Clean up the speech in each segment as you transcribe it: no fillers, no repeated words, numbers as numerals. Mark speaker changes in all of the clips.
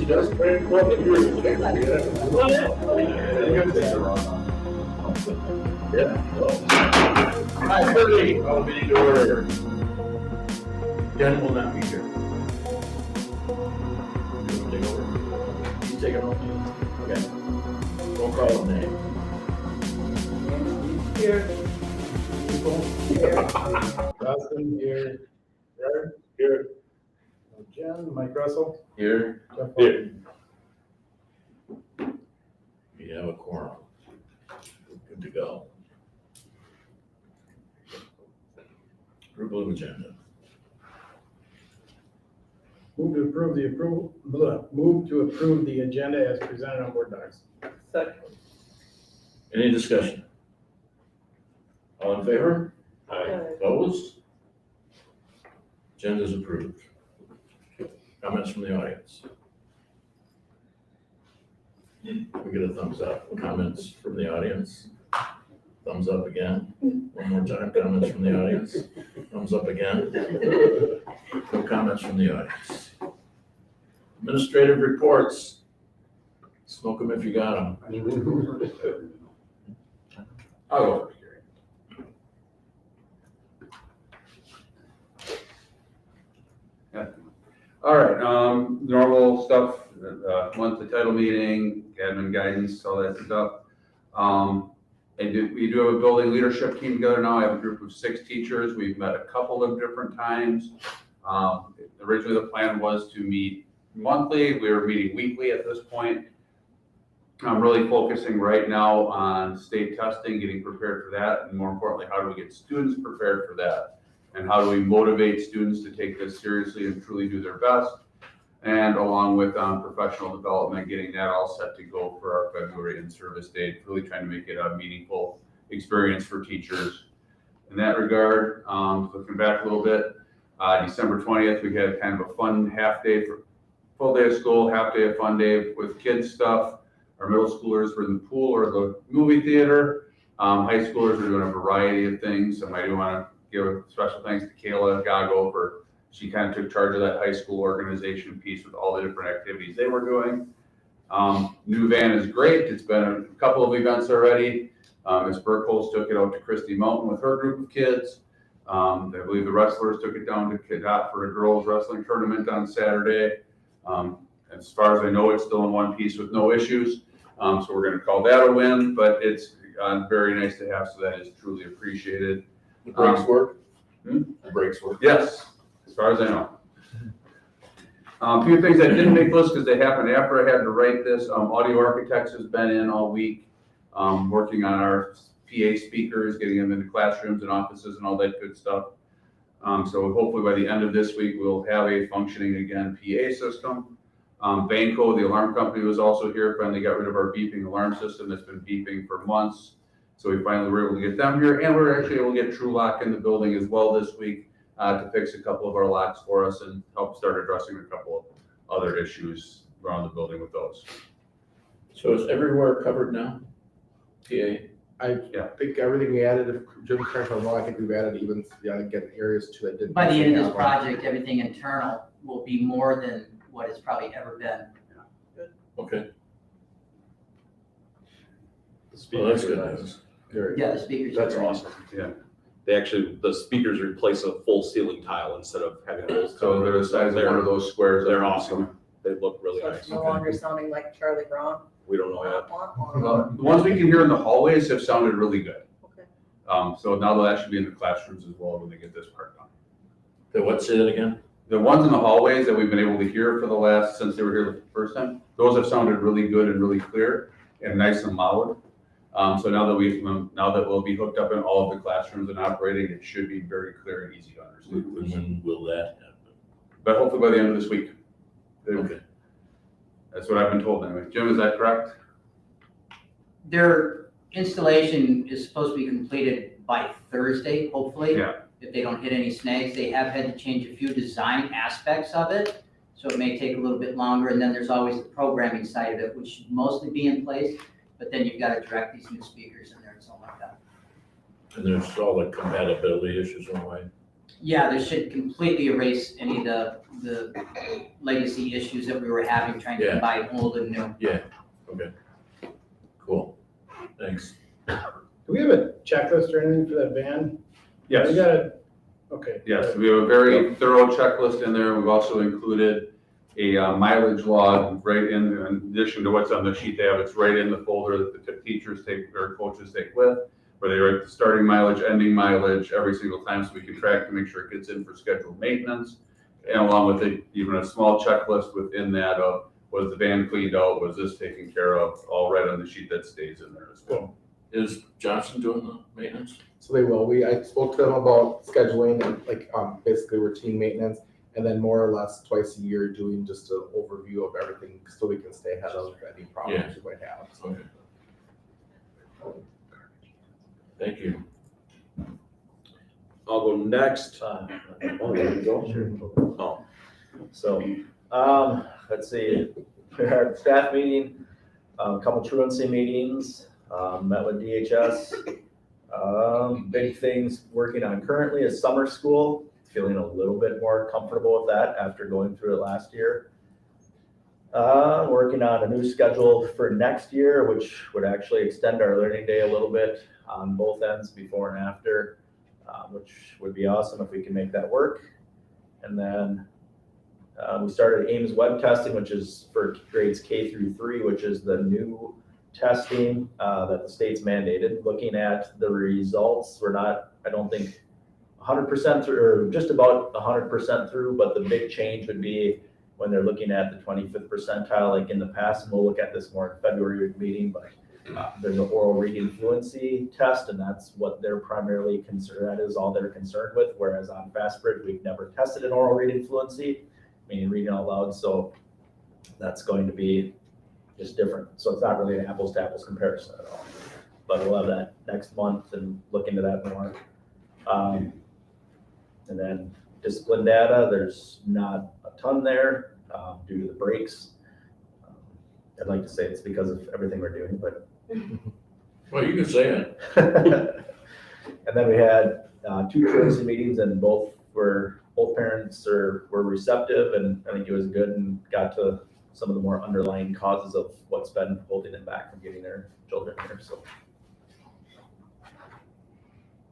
Speaker 1: he does. Well, yeah. 5:30, I'll be to order. Jen will not be here. You want to take over? You take it over? Okay. Roll call his name.
Speaker 2: Here.
Speaker 1: Here.
Speaker 2: Dustin, here. Jared,
Speaker 1: Here.
Speaker 2: Jen, Mike Russell.
Speaker 1: Here.
Speaker 2: Jeff
Speaker 1: Here. We have a quorum. Good to go. Approval of agenda.
Speaker 2: Move to approve the agenda as presented on board docs.
Speaker 3: Second.
Speaker 1: Any discussion? All in favor?
Speaker 3: Aye.
Speaker 1: Opposed? Agenda is approved. Comments from the audience? We get a thumbs up. Comments from the audience? Thumbs up again. One more time, comments from the audience? Thumbs up again. No comments from the audience. Administrative reports. Smoke them if you got them. I'll go over here.
Speaker 4: All right, normal stuff, monthly title meeting, admin guidance, all that stuff. We do have a building leadership team together now. I have a group of 6 teachers. We've met a couple of different times. Originally the plan was to meet monthly. We were meeting weekly at this point. I'm really focusing right now on state testing, getting prepared for that, and more importantly, how do we get students prepared for that? And how do we motivate students to take this seriously and truly do their best? And along with professional development, getting that all set to go for our February in-service date, really trying to make it a meaningful experience for teachers. In that regard, looking back a little bit, December 20th, we had kind of a fun half day for full day of school, half day of fun day with kids stuff. Our middle schoolers were in the pool or the movie theater. High schoolers are doing a variety of things. I do want to give a special thanks to Kayla Gago for, she kind of took charge of that high school organization piece with all the different activities they were doing. New van is great. It's been a couple of events already. Ms. Burkholz took it out to Christie Mountain with her group of kids. I believe the wrestlers took it down to Cadott for a girls wrestling tournament on Saturday. As far as I know, it's still in one piece with no issues. So we're going to call that a win, but it's very nice to have, so that is truly appreciated.
Speaker 1: The brakes work? The brakes work?
Speaker 4: Yes, as far as I know. A few things that didn't make list because they happened after I had to write this. Audio Architects has been in all week, working on our PA speakers, getting them into classrooms and offices and all that good stuff. So hopefully by the end of this week, we'll have a functioning again PA system. Banco, the alarm company, was also here. Finally got rid of our beeping alarm system that's been beeping for months. So we finally were able to get them here, and we're actually able to get True Lock in the building as well this week to fix a couple of our locks for us and help start addressing a couple of other issues around the building with those.
Speaker 1: So is everywhere covered now? PA?
Speaker 5: I think everything we added, if Jim's correct me if I'm wrong, I think we've added even, again, areas to it.
Speaker 6: By the end of this project, everything internal will be more than what it's probably ever been.
Speaker 1: Okay.
Speaker 7: Well,
Speaker 1: that's good news.
Speaker 6: Yeah, the speakers.
Speaker 7: That's
Speaker 6: are-
Speaker 7: awesome.
Speaker 4: Yeah.
Speaker 7: They actually, the speakers replace a full ceiling tile instead of having those.
Speaker 4: So they're the size of one of those squares.
Speaker 7: They're awesome. They look really
Speaker 3: So
Speaker 7: nice.
Speaker 3: it's no longer sounding like Charlie Brown.
Speaker 7: We don't know yet.
Speaker 4: The ones we can hear in the hallways have sounded really good.
Speaker 3: Okay.
Speaker 4: So now they'll actually be in the classrooms as well when they get this part done.
Speaker 1: The what, say that again?
Speaker 4: The ones in the hallways that we've been able to hear for the last, since they were here the first time, those have sounded really good and really clear and nice and loud. So now that we'll be hooked up in all of the classrooms and operating, it should be very clear and easy to understand.
Speaker 1: When will that happen?
Speaker 4: But hopefully by the end of this week.
Speaker 1: Okay.
Speaker 4: That's what I've been told anyway. Jim, is that correct?
Speaker 6: Their installation is supposed to be completed by Thursday, hopefully.
Speaker 4: Yeah.
Speaker 6: If they don't hit any snags, they have had to change a few design aspects of it. So it may take a little bit longer. And then there's always the programming side of it, which should mostly be in place. But then you've got to direct these new speakers in there and something like that.
Speaker 1: And there's all the compatibility issues on the way?
Speaker 6: Yeah, this should completely erase any of the legacy issues that we were having, trying to
Speaker 1: Yeah.
Speaker 6: combine old and new.
Speaker 1: Cool, thanks.
Speaker 2: Do we have a checklist or anything for that van?
Speaker 4: Yes.
Speaker 2: We gotta, okay.
Speaker 4: Yes, we have a very thorough checklist in there. We've also included a mileage log right in addition to what's on the sheet they have. It's right in the folder that the teachers take or coaches take with, where they write the starting mileage, ending mileage every single time, so we can track to make sure it gets in for scheduled maintenance. And along with even a small checklist within that of, was the van cleaned out, was this taken care of, all right on the sheet that stays in there as well.
Speaker 1: Is Johnson doing the maintenance?
Speaker 5: So they will. I spoke to them about scheduling and like, basically routine maintenance, and then more or less twice a year doing just an overview of everything so we can stay ahead of any problems we might have. So.
Speaker 1: Okay. Thank you.
Speaker 7: I'll go next.
Speaker 8: Oh, there you go. Sure.
Speaker 7: Oh.
Speaker 8: So, let's see, we had a staff meeting, a couple truancy meetings, met with DHS. Big things working on currently is summer school, feeling a little bit more comfortable with that after going through it last year. Working on a new schedule for next year, which would actually extend our learning day a little bit on both ends, before and after, which would be awesome if we can make that work. And then we started Ames web testing, which is for grades K through 3, which is the new testing that the state's mandated. Looking at the results, we're not, I don't think, 100% through, or just about 100% through, but the big change would be when they're looking at the 25th percentile, like in the past, and we'll look at this more in February meeting, but there's an oral reading fluency test, and that's what they're primarily concerned, that is all they're concerned with, whereas on FastBridge, we've never tested an oral reading fluency, meaning reading out loud, so that's going to be just different. So it's not really an apples to apples comparison at all, but we'll have that next month and look into that more. And then discipline data, there's not a ton there due to the breaks. I'd like to say it's because of everything we're doing, but.
Speaker 1: Well, you can say it.
Speaker 8: And then we had 2 truancy meetings, and both parents were receptive, and I think it was good and got to some of the more underlying causes of what's been holding them back from getting their children here. So.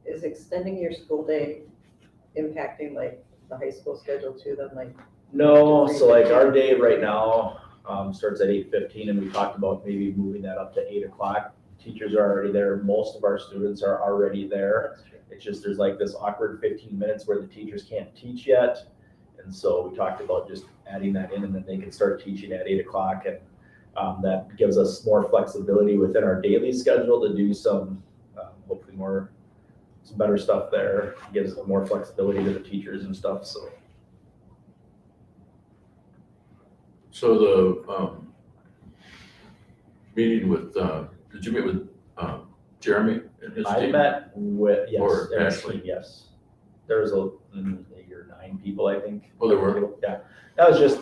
Speaker 3: Is extending your school day impacting like the high school schedule too, then like?
Speaker 8: No, so like our day right now starts at 8:15, and we talked about maybe moving that up to 8 o'clock. Teachers are already there. Most of our students are already there. It's just there's like this awkward 15 minutes where the teachers can't teach yet. And so we talked about just adding that in, and then they can start teaching at 8 o'clock. And that gives us more flexibility within our daily schedule to do some, hopefully some better stuff there. Gives more flexibility to the teachers and stuff, so.
Speaker 1: So the meeting with, did you meet with Jeremy and his
Speaker 8: I
Speaker 1: team?
Speaker 8: met with, yes,
Speaker 1: Or
Speaker 8: and his
Speaker 1: Ashley?
Speaker 8: team, yes. There was 8 or 9 people, I think.
Speaker 1: Oh, there were?
Speaker 8: Yeah, that was just,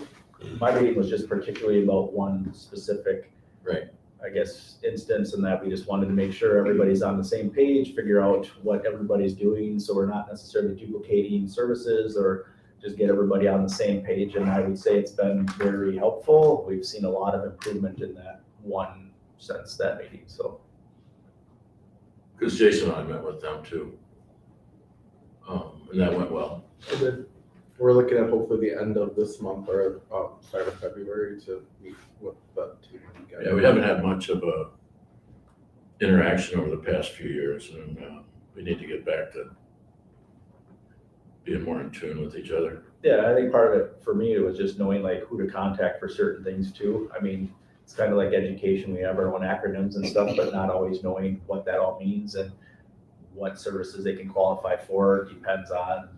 Speaker 8: my meeting was just particularly about one specific,
Speaker 1: Right.
Speaker 8: I guess, instance, and that we just wanted to make sure everybody's on the same page, figure out what everybody's doing, so we're not necessarily duplicating services, or just get everybody on the same page. And I would say it's been very helpful. We've seen a lot of improvement in that one since that meeting, so.
Speaker 1: Because Jason and I met with them too. And that went well.
Speaker 5: And then we're looking at hopefully the end of this month or start of February to meet with the team.
Speaker 1: Yeah, we haven't had much of a interaction over the past few years, and we need to get back to being more in tune with each other.
Speaker 8: Yeah, I think part of it for me, it was just knowing like who to contact for certain things too. I mean, it's kind of like education. We have our own acronyms and stuff, but not always knowing what that all means and what services they can qualify for depends on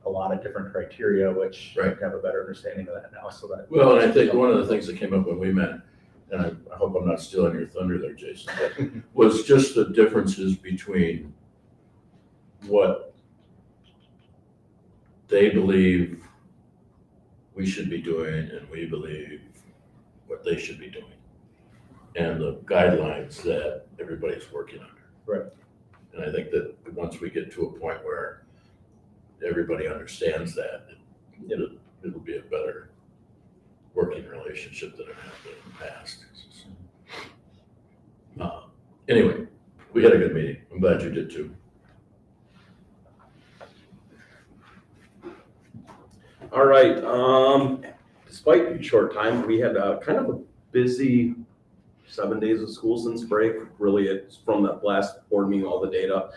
Speaker 8: a lot of different criteria, which I
Speaker 1: Right.
Speaker 8: have a better understanding of that now. So that.
Speaker 1: Well, and I think one of the things that came up when we met, and I hope I'm not stealing your thunder there, Jason, was just the differences between what they believe we should be doing and we believe what they should be doing, and the guidelines that everybody's working under.
Speaker 8: Right.
Speaker 1: And I think that once we get to a point where everybody understands that, it'll be a better working relationship than it has been in the past. Anyway, we had a good meeting. I'm glad you did too.
Speaker 7: All right, despite the short time, we had kind of a busy 7 days of school since break. Really, it's from that last board meeting, all the data.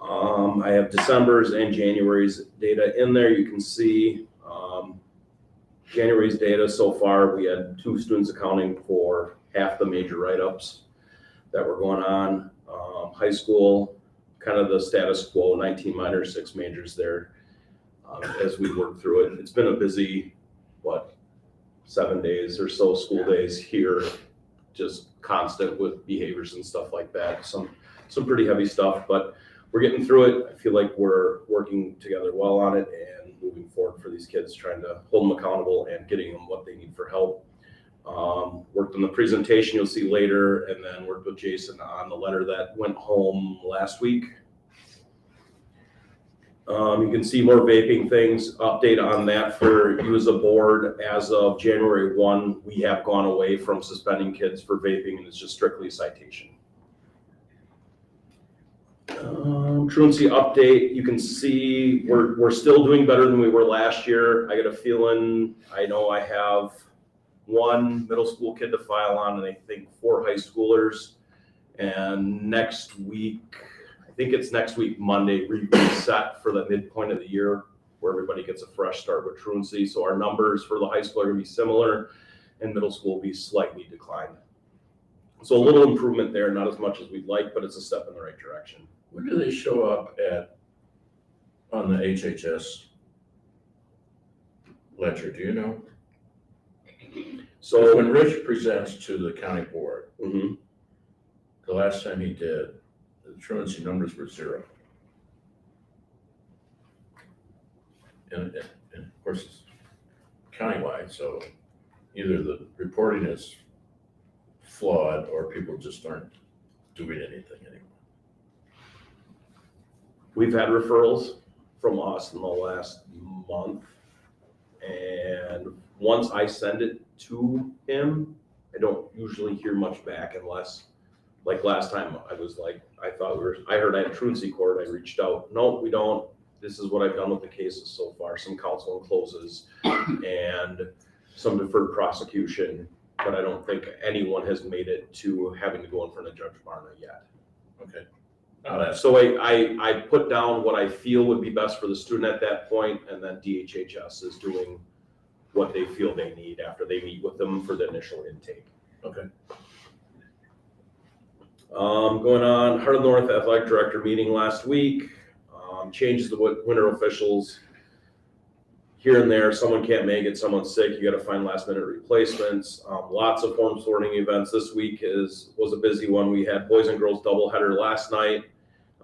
Speaker 7: I have December's and January's data in there. You can see January's data so far. We had 2 students accounting for half the major write-ups that were going on. High school, kind of the status quo, 19 minors, 6 majors there. As we work through it, it's been a busy, 7 days or so school days here, just constant with behaviors and stuff like that. Some pretty heavy stuff, but we're getting through it. I feel like we're working together well on it and moving forward for these kids, trying to hold them accountable and getting them what they need for help. Worked on the presentation you'll see later, and then worked with Jason on the letter that went home last week. You can see more vaping things, update on that for you as a board. As of January 1, we have gone away from suspending kids for vaping, and it's just strictly citation. Truancy update, you can see we're still doing better than we were last year. I got a feeling, I know I have 1 middle school kid to file on, and I think 4 high schoolers. And next week, I think it's next week, Monday, reset for the midpoint of the year where everybody gets a fresh start with truancy. So our numbers for the high school are gonna be similar and middle school will be slightly declined. So a little improvement there, not as much as we'd like, but it's a step in the right direction.
Speaker 1: When do they show up on the HHS ledger, do you know? So when Rich presents to the county board,
Speaker 7: Mhm.
Speaker 1: the last time he did, the truancy numbers were 0. And of course, it's countywide, so either the reporting is flawed or people just aren't doing anything anymore.
Speaker 7: We've had referrals from us in the last month. And once I send it to him, I don't usually hear much back unless, like last time, I was like, I heard I had truancy court, I reached out. No, we don't. This is what I've done with the cases so far. Some counsel and closes and some deferred prosecution, but I don't think anyone has made it to having to go in front of Judge Barna yet.
Speaker 1: Okay.
Speaker 7: So I put down what I feel would be best for the student at that point, and then DHHS is doing what they feel they need after they meet with them for the initial intake.
Speaker 1: Okay.
Speaker 7: Going on, Heart of the North Athletic Director meeting last week. Changes to what winter officials here and there. Someone can't make it, someone's sick, you gotta find last minute replacements. Lots of form sorting events. This week was a busy one. We had boys and girls doubleheader last night.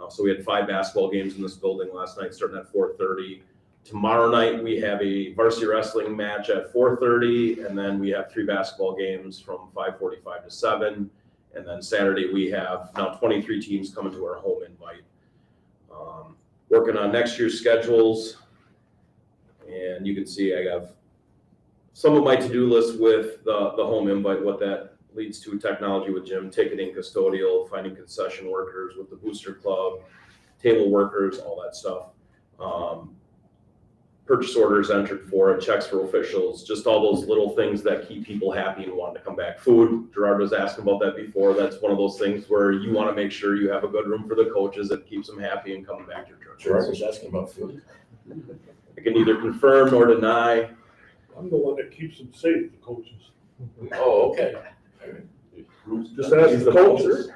Speaker 7: So we had 5 basketball games in this building last night, starting at 4:30. Tomorrow night, we have a varsity wrestling match at 4:30, and then we have 3 basketball games from 5:45 to 7. And then Saturday, we have now 23 teams coming to our home invite. Working on next year's schedules. And you can see I have some of my to-do list with the home invite, what that leads to: technology with gym, ticketing, custodial, finding concession workers with the booster club, table workers, all that stuff. Purchase orders entered for it, checks for officials, just all those little things that keep people happy and want to come back. Food, Gerard was asking about that before. That's one of those things where you want to make sure you have a good room for the coaches that keeps them happy and coming back to church.
Speaker 1: Gerard was asking about food.
Speaker 7: I can neither confirm nor deny.
Speaker 9: I'm the one that keeps them safe, the coaches.
Speaker 1: Oh, okay.
Speaker 9: Just ask the coaches.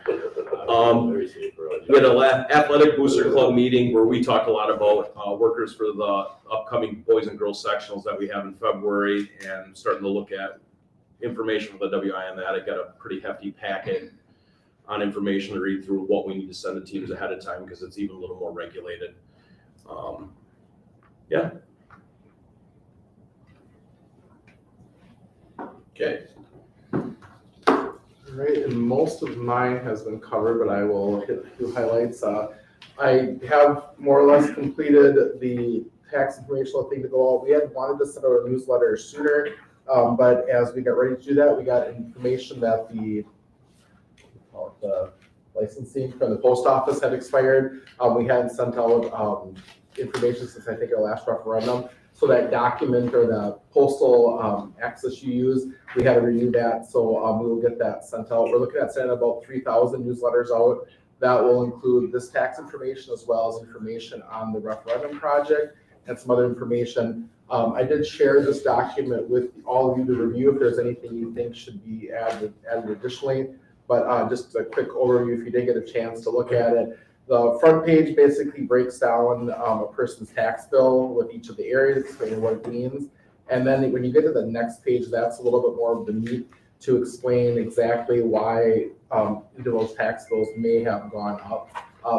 Speaker 7: We had an athletic booster club meeting where we talked a lot about workers for the upcoming boys and girls sectionals that we have in February, and starting to look at information for the WI on that. I got a pretty hefty packet on information to read through what we need to send to teams ahead of time because it's even a little more regulated. Yeah.
Speaker 1: Okay.
Speaker 5: Right, and most of mine has been covered, but I will hit a few highlights. I have more or less completed the tax informational thing to go out. We had wanted to send out a newsletter sooner, but as we got ready to do that, we got information that the licensing from the post office had expired. We hadn't sent out information since I think our last referendum. So that document or the postal access you use, we had to renew that. So we will get that sent out. We're looking at sending about 3,000 newsletters out. That will include this tax information as well as information on the referendum project and some other information. I did share this document with all of you to review if there's anything you think should be added additionally. But just a quick overview if you did get a chance to look at it. The front page basically breaks down a person's tax bill with each of the areas, explaining what it means. And then when you get to the next page, that's a little bit more of the meat to explain exactly why those tax bills may have gone up.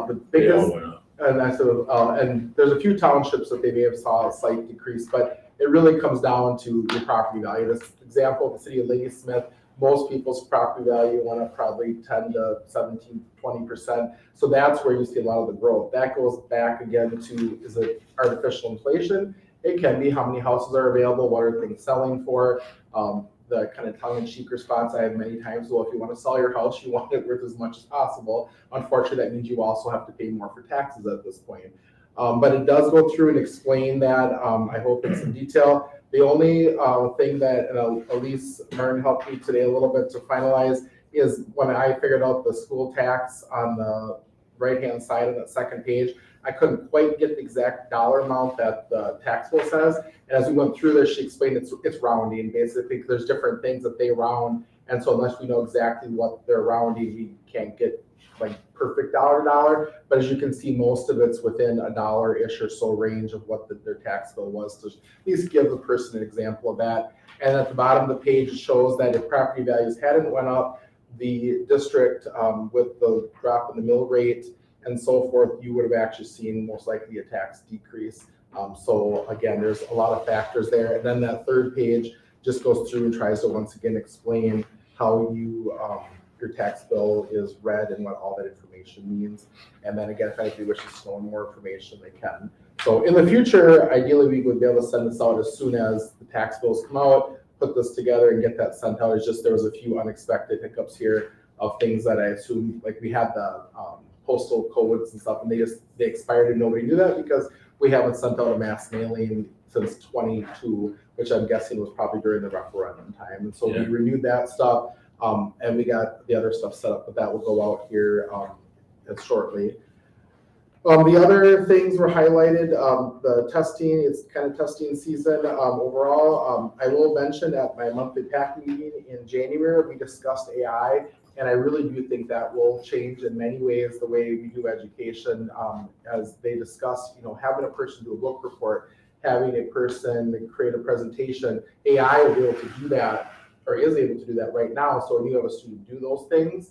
Speaker 5: The
Speaker 1: They all
Speaker 5: biggest,
Speaker 1: went up.
Speaker 5: and that's and there's a few townships that they may have saw a slight decrease, but it really comes down to your property value. This example, the city of Ladysmith, most people's property value went up probably 10 to 17, 20%. So that's where you see a lot of the growth. That goes back again to, is it artificial inflation? It can be how many houses are available, what are things selling for. The kind of tongue-in-cheek response I have many times, well, if you want to sell your house, you want it worth as much as possible. Unfortunately, that means you also have to pay more for taxes at this point. But it does go through and explain that, I hope in some detail. The only thing that Elise Martin helped me today a little bit to finalize is when I figured out the school tax on the right-hand side of that second page, I couldn't quite get the exact dollar amount that the tax bill says. And as we went through this, she explained it's rounding. Basically, there's different things that they round. And so unless we know exactly what they're rounding, we can't get like perfect dollar to dollar. But as you can see, most of it's within a dollar-ish or so range of what their tax bill was, to at least give the person an example of that. And at the bottom of the page, it shows that if property values hadn't went up, the district with the drop in the mill rate and so forth, you would have actually seen most likely a tax decrease. So again, there's a lot of factors there. And then that third page just goes through and tries to once again explain how you your tax bill is read and what all that information means. And then again, if anybody wishes to know more information, they can. So in the future, ideally, we would be able to send this out as soon as the tax bills come out, put this together and get that sent out. It's just there was a few unexpected hiccups here of things that I assume, like we had the postal codes and stuff, and they expired and nobody knew that because we haven't sent out a mass mailing since 22, which I'm guessing was probably during the referendum time. And so we renewed that stuff, and we got the other stuff set up, but that will go out here shortly. The other things were highlighted, the testing, it's kind of testing season overall. I will mention at my monthly PAC meeting in January, we discussed AI. And I really do think that will change in many ways the way we do education, as they discuss, having a person do a book report, having a person create a presentation. AI will be able to do that, or is able to do that right now. So when you have a student do those things,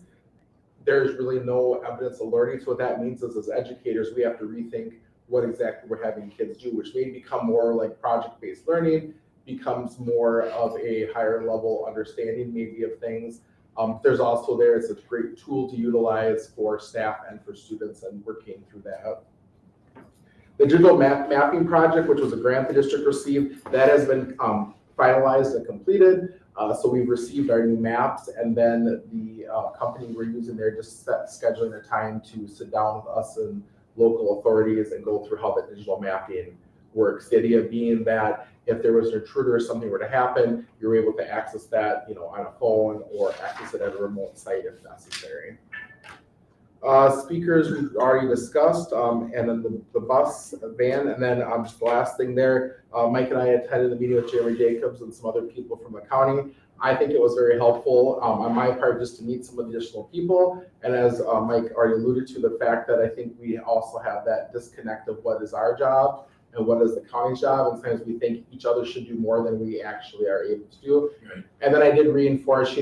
Speaker 5: there's really no evidence of learning. So what that means is, as educators, we have to rethink what exactly we're having kids do, which may become more like project-based learning, becomes more of a higher level understanding maybe of things. There's also it's a great tool to utilize for staff and for students and working through that. The digital mapping project, which was a grant the district received, that has been finalized and completed. So we've received our new maps, and then the company we're using, they're just scheduling a time to sit down with us and local authorities and go through how the digital mapping works. The idea being that if there was an intruder or something were to happen, you're able to access that, on a phone or access it at a remote site if necessary. Speakers we've already discussed, and then the bus van, and then just the last thing there, Mike and I attended the meeting with Jeremy Jacobs and some other people from the county. I think it was very helpful on my part just to meet some of the additional people. And as Mike already alluded to, the fact that I think we also have that disconnect of what is our job and what is the county's job, and sometimes we think each other should do more than we actually are able to do. Right. And then I did reinforce,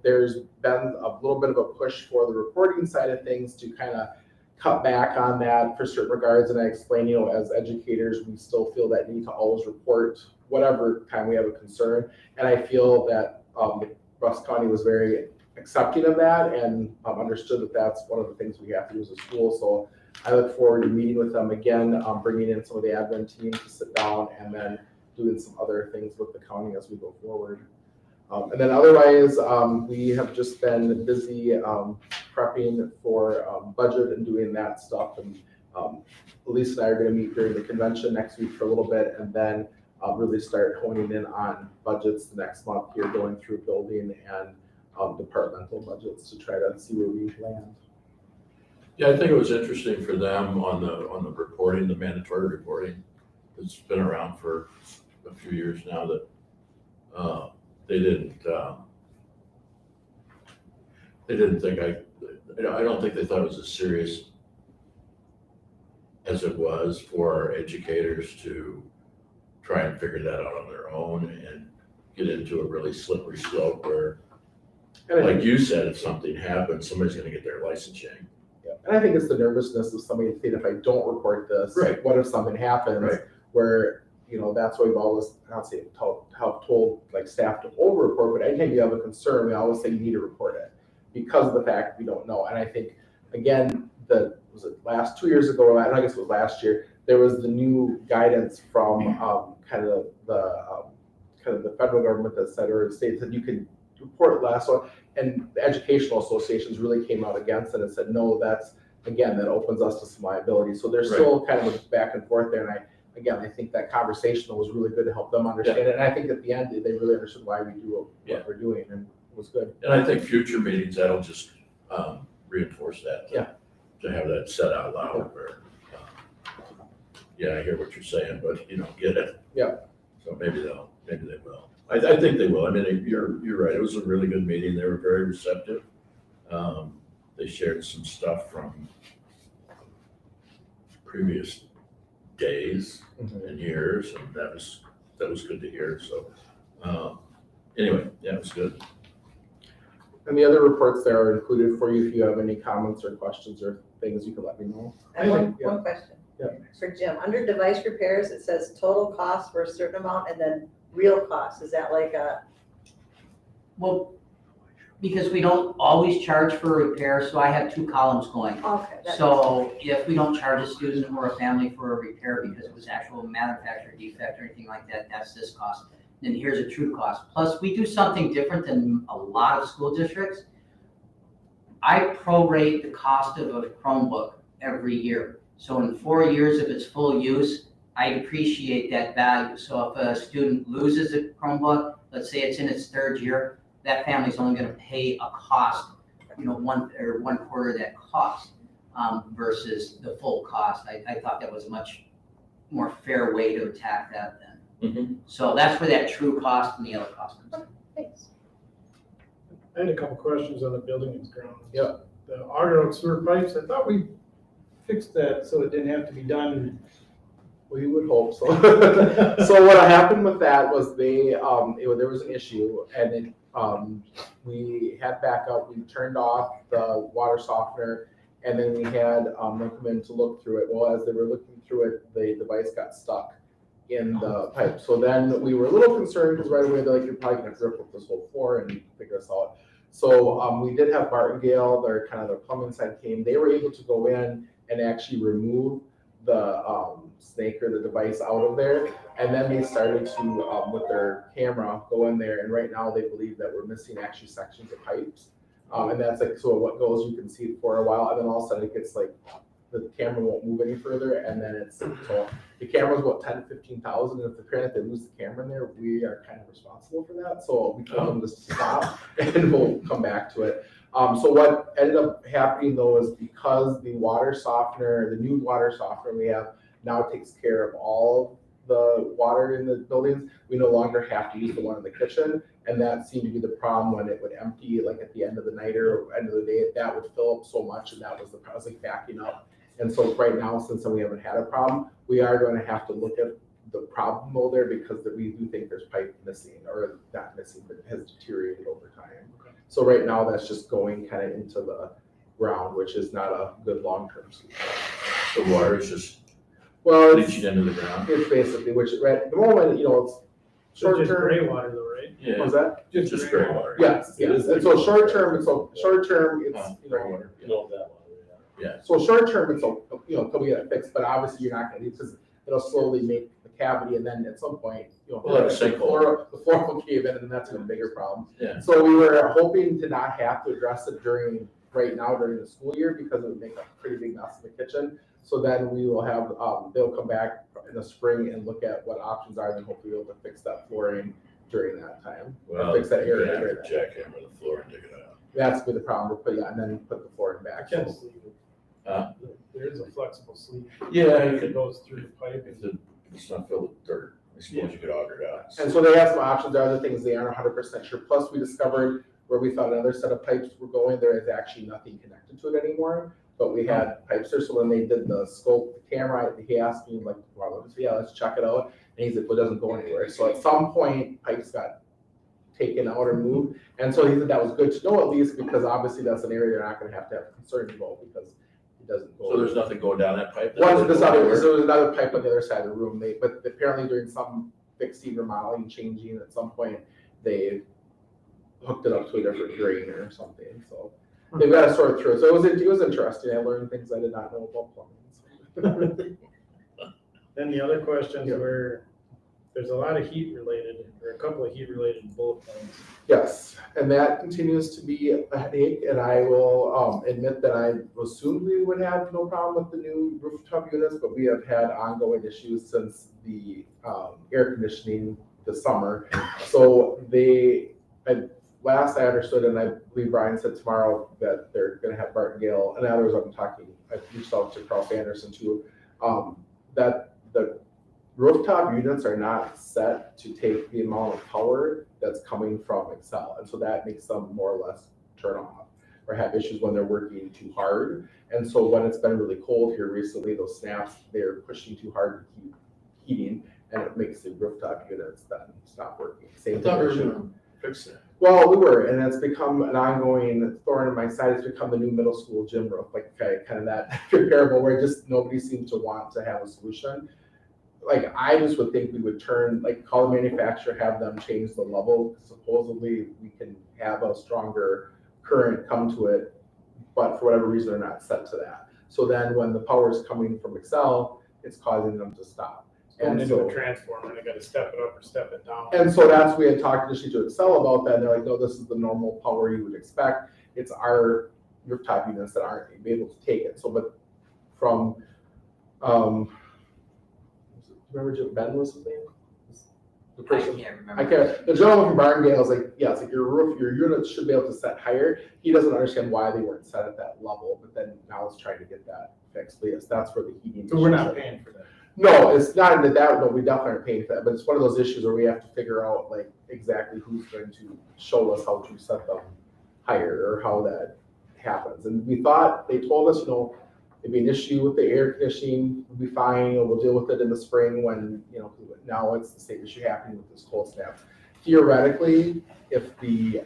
Speaker 5: there's been a little bit of a push for the reporting side of things to kind of cut back on that for certain regards. And I explained, as educators, we still feel that need to always report whatever time we have a concern. And I feel that Rusk County was very accepting of that and understood that that's one of the things we have to do as a school. So I look forward to meeting with them again, bringing in some of the admin team to sit down and then doing some other things with the county as we go forward. And then otherwise, we have just been busy prepping for budget and doing that stuff. And Elise and I are going to meet during the convention next week for a little bit, and then really start honing in on budgets the next month here, going through building and departmental budgets to try to see where we land.
Speaker 1: Yeah, I think it was interesting for them on the reporting, the mandatory reporting. It's been around for a few years now that they didn't think I don't think they thought it was as serious as it was for our educators to try and figure that out on their own and get into a really slippery slope where, like you said, if something happens, somebody's gonna get their license yanked.
Speaker 5: Yeah. And I think it's the nervousness of somebody saying, if I don't report this,
Speaker 1: Right.
Speaker 5: what if something happens?
Speaker 1: Right.
Speaker 5: Where, that's why we've always, not say, have told like staff to over-report, but anytime you have a concern, we always say you need to report it because of the fact we don't know. And I think, again, was it last 2 years ago, I guess it was last year, there was the new guidance from kind of the federal government that said, or states that you could report last one, and the educational associations really came out against it and said, no, that opens us to some liability. So there's still kind of a back and forth there, and I think that conversation was really good to help them understand it, and I think at the end, they really understood why we do what we're doing, and it was good.
Speaker 1: And I think future meetings, that'll just reinforce that.
Speaker 5: Yeah.
Speaker 1: To have that said out loud where, I hear what you're saying, but you don't get it.
Speaker 5: Yeah.
Speaker 1: So maybe they will. I think they will. I mean, you're right. It was a really good meeting. They were very receptive. They shared some stuff from previous days and years, and that was good to hear. So anyway, yeah, it was good.
Speaker 5: And the other reports there are included for you. If you have any comments or questions or things, you can let me know.
Speaker 3: I have one question.
Speaker 5: Yeah.
Speaker 3: For Jim, under device repairs, it says total cost for a certain amount and then real cost. Is that like a,
Speaker 6: Well, because we don't always charge for a repair, so I have two columns going.
Speaker 3: okay. that-
Speaker 6: So if we don't charge a student or a family for a repair because it was actual manufacturer defect or anything like that, that's this cost. Then here's a true cost. Plus, we do something different than a lot of school districts. I prorate the cost of a Chromebook every year. So in 4 years of its full use, I appreciate that value. So if a student loses a Chromebook, let's say it's in its third year, that family's only gonna pay a cost, one quarter of that cost versus the full cost. I thought that was a much more fair way to attack that then. So that's where that true cost and the other cost comes in.
Speaker 3: Thanks.
Speaker 2: I had a couple questions on the building and grounds.
Speaker 5: Yeah.
Speaker 2: The underground sewer pipes, I thought we fixed that so it didn't have to be done.
Speaker 5: We would hope so. So what happened with that was there was an issue, and then we had backup. We turned off the water softener, and then we had them come in to look through it. Well, as they were looking through it, the device got stuck in the pipe. So then we were a little concerned because right away they're like, you're probably gonna rip up this whole floor and figure us out. So we did have Martingale, their plumbing side came. They were able to go in and actually remove the snake or the device out of there, and then they started to with their camera go in there, and right now they believe that we're missing actually sections of pipes, and that's like, so what goes, you can see it for a while, and then all of a sudden it gets like the camera won't move any further, and then it's, so the camera's about 10 to 15,000, and if the parent, they lose the camera in there, we are kind of responsible for that, so we told them to stop and we'll come back to it. So what ended up happening though is because the water softener, the new water softener we have now takes care of all the water in the buildings, we no longer have to use the one in the kitchen, and that seemed to be the problem when it would empty, like at the end of the night or end of the day, that would fill up so much, and that was the problem, like backing up. And so right now, since we haven't had a problem, we are going to have to look at the problem though there, because we do think there's pipe missing, or not missing, but it has deteriorated over time. So right now, that's just going kind of into the ground, which is not a good long-term solution.
Speaker 1: The water is just
Speaker 5: Well,
Speaker 1: leaching into the ground.
Speaker 5: it's basically, which right at the moment, it's
Speaker 2: Just
Speaker 5: short-term.
Speaker 2: gray water though, right?
Speaker 1: Yeah,
Speaker 5: What's that?
Speaker 1: just gray water.
Speaker 5: Yes, yes. And so short-term, it's,
Speaker 1: Gray water.
Speaker 9: You know that one,
Speaker 1: Yeah.
Speaker 5: So short term, it's, till we get it fixed, but obviously you're not gonna, because it'll slowly make the cavity, and then at some point,
Speaker 1: We'll have a
Speaker 5: the
Speaker 1: sinkhole.
Speaker 5: floor will cave in, and that's a bigger problem.
Speaker 1: Yeah.
Speaker 5: So we were hoping to not have to address it right now during the school year, because it would make a pretty big mess in the kitchen. So then we will have, they'll come back in the spring and look at what options are, and then hopefully be able to fix that flooring during that time.
Speaker 1: Well,
Speaker 5: Fix that
Speaker 1: you're
Speaker 5: area
Speaker 1: gonna
Speaker 5: during
Speaker 1: have
Speaker 5: that.
Speaker 1: to jackhammer the floor and dig it out.
Speaker 5: That's been the problem, and then put the flooring
Speaker 2: I
Speaker 5: back.
Speaker 2: can
Speaker 5: So-
Speaker 2: sleeve it.
Speaker 1: Huh?
Speaker 2: There is a flexible sleeve.
Speaker 1: Yeah, you
Speaker 2: It
Speaker 1: could,
Speaker 2: goes through the pipe.
Speaker 1: if it's not filled with dirt, I suppose you could auger it out.
Speaker 5: And so they have some options, there are other things they aren't 100% sure. Plus, we discovered where we thought another set of pipes were going, there is actually nothing connected to it anymore. But we had pipes there, so when they did the scope, the camera, he asked me like, well, yeah, let's check it out. And he's like, well, it doesn't go anywhere. So at some point, pipes got taken out or moved. And so he said that was good to know at least, because obviously that's an area they're not gonna have concerns about, because it doesn't go.
Speaker 1: So there's nothing going down that pipe?
Speaker 5: One to this other, so there was another pipe on the other side of the room, but apparently during some fixing, remodeling, changing, at some point, they hooked it up to a different drain or something, so. They've got to sort through it, so it was interesting, I learned things I did not know about plumbing.
Speaker 2: Then the other questions
Speaker 5: Yeah.
Speaker 2: were, there's a lot of heat related, or a couple of heat related bullet points.
Speaker 5: Yes, and that continues to be a headache, and I will admit that I assumed we would have no problem with the new rooftop units, but we have had ongoing issues since the air conditioning this summer. So last I understood, and I believe Brian said tomorrow, that they're gonna have Bartengale, and others I reached out to Carl Anderson too, that the rooftop units are not set to take the amount of power that's coming from Excel. And so that makes them more or less turn off or have issues when they're working too hard. And so when it's been really cold here recently, those snaps, they're pushing too hard to keep heating, and it makes the rooftop units then stop working.
Speaker 1: I
Speaker 5: Same
Speaker 1: thought we were
Speaker 5: issue.
Speaker 1: gonna fix that.
Speaker 5: Well, we were, and it's become an ongoing thorn in my side. It's become the new middle school gym roof, like kind of that comparable, where just nobody seems to want to have a solution. Like, I just would think we would call the manufacturer, have them change the level. Supposedly, we can have a stronger current come to it, but for whatever reason, they're not set to that. So then when the power is coming from Excel, it's causing them to stop.
Speaker 2: Going
Speaker 5: And
Speaker 2: into
Speaker 5: so,
Speaker 2: a transformer, they gotta step it up or step it down.
Speaker 5: and so that's, we had talked initially to Excel about that, and they're like, no, this is the normal power you would expect. It's our rooftop units that aren't able to take it. So, but from, remember Jim Ben was his name? The
Speaker 6: I
Speaker 5: person,
Speaker 6: can't remember.
Speaker 5: I can't, the gentleman from Barngale was like, yeah, it's like your units should be able to set higher. He doesn't understand why they weren't set at that level, but then now it's trying to get that fixed. But yes, that's where the heating.
Speaker 2: So we're
Speaker 5: issues
Speaker 2: not
Speaker 5: are.
Speaker 2: paying for that.
Speaker 5: No, it's not that, no, we definitely aren't paying for that, but it's one of those issues where we have to figure out like exactly who's going to show us how to set them higher or how that happens. And we thought, they told us, it'd be an issue with the air conditioning, we'll be fine, or we'll deal with it in the spring when, now it's the same issue happening with this cold snap. Theoretically, if the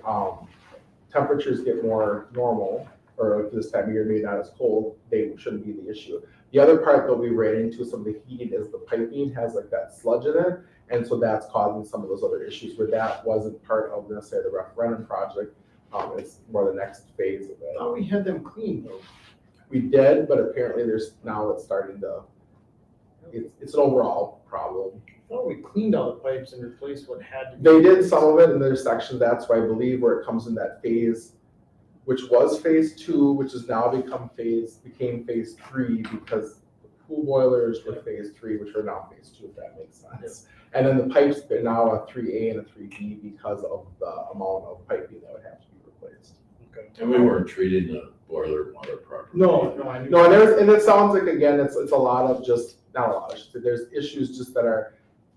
Speaker 5: temperatures get more normal, or if this time of year maybe not as cold, they shouldn't be the issue. The other part that we ran into some of the heating is the piping has like that sludge in it. And so that's causing some of those other issues where that wasn't part of necessarily the referendum project. It's more the next phase of it.
Speaker 2: Oh, we had them clean though.
Speaker 5: We did, but apparently now it's starting to, it's an overall problem.
Speaker 2: Oh, we cleaned all the pipes and replaced what had to be.
Speaker 5: They did some of it in their section. That's why I believe where it comes in that phase, which was phase 2, which has now became phase 3 because the pool boilers were phase 3, which are now phase 2, if that makes sense. And then the pipes are now a 3A and a 3B because of the amount of piping that would have to be replaced.
Speaker 2: Okay.
Speaker 1: And we weren't treating the boiler water properly.
Speaker 2: No, I knew.
Speaker 5: No, and it sounds like, again, it's a lot of just, not a lot, there's issues just that are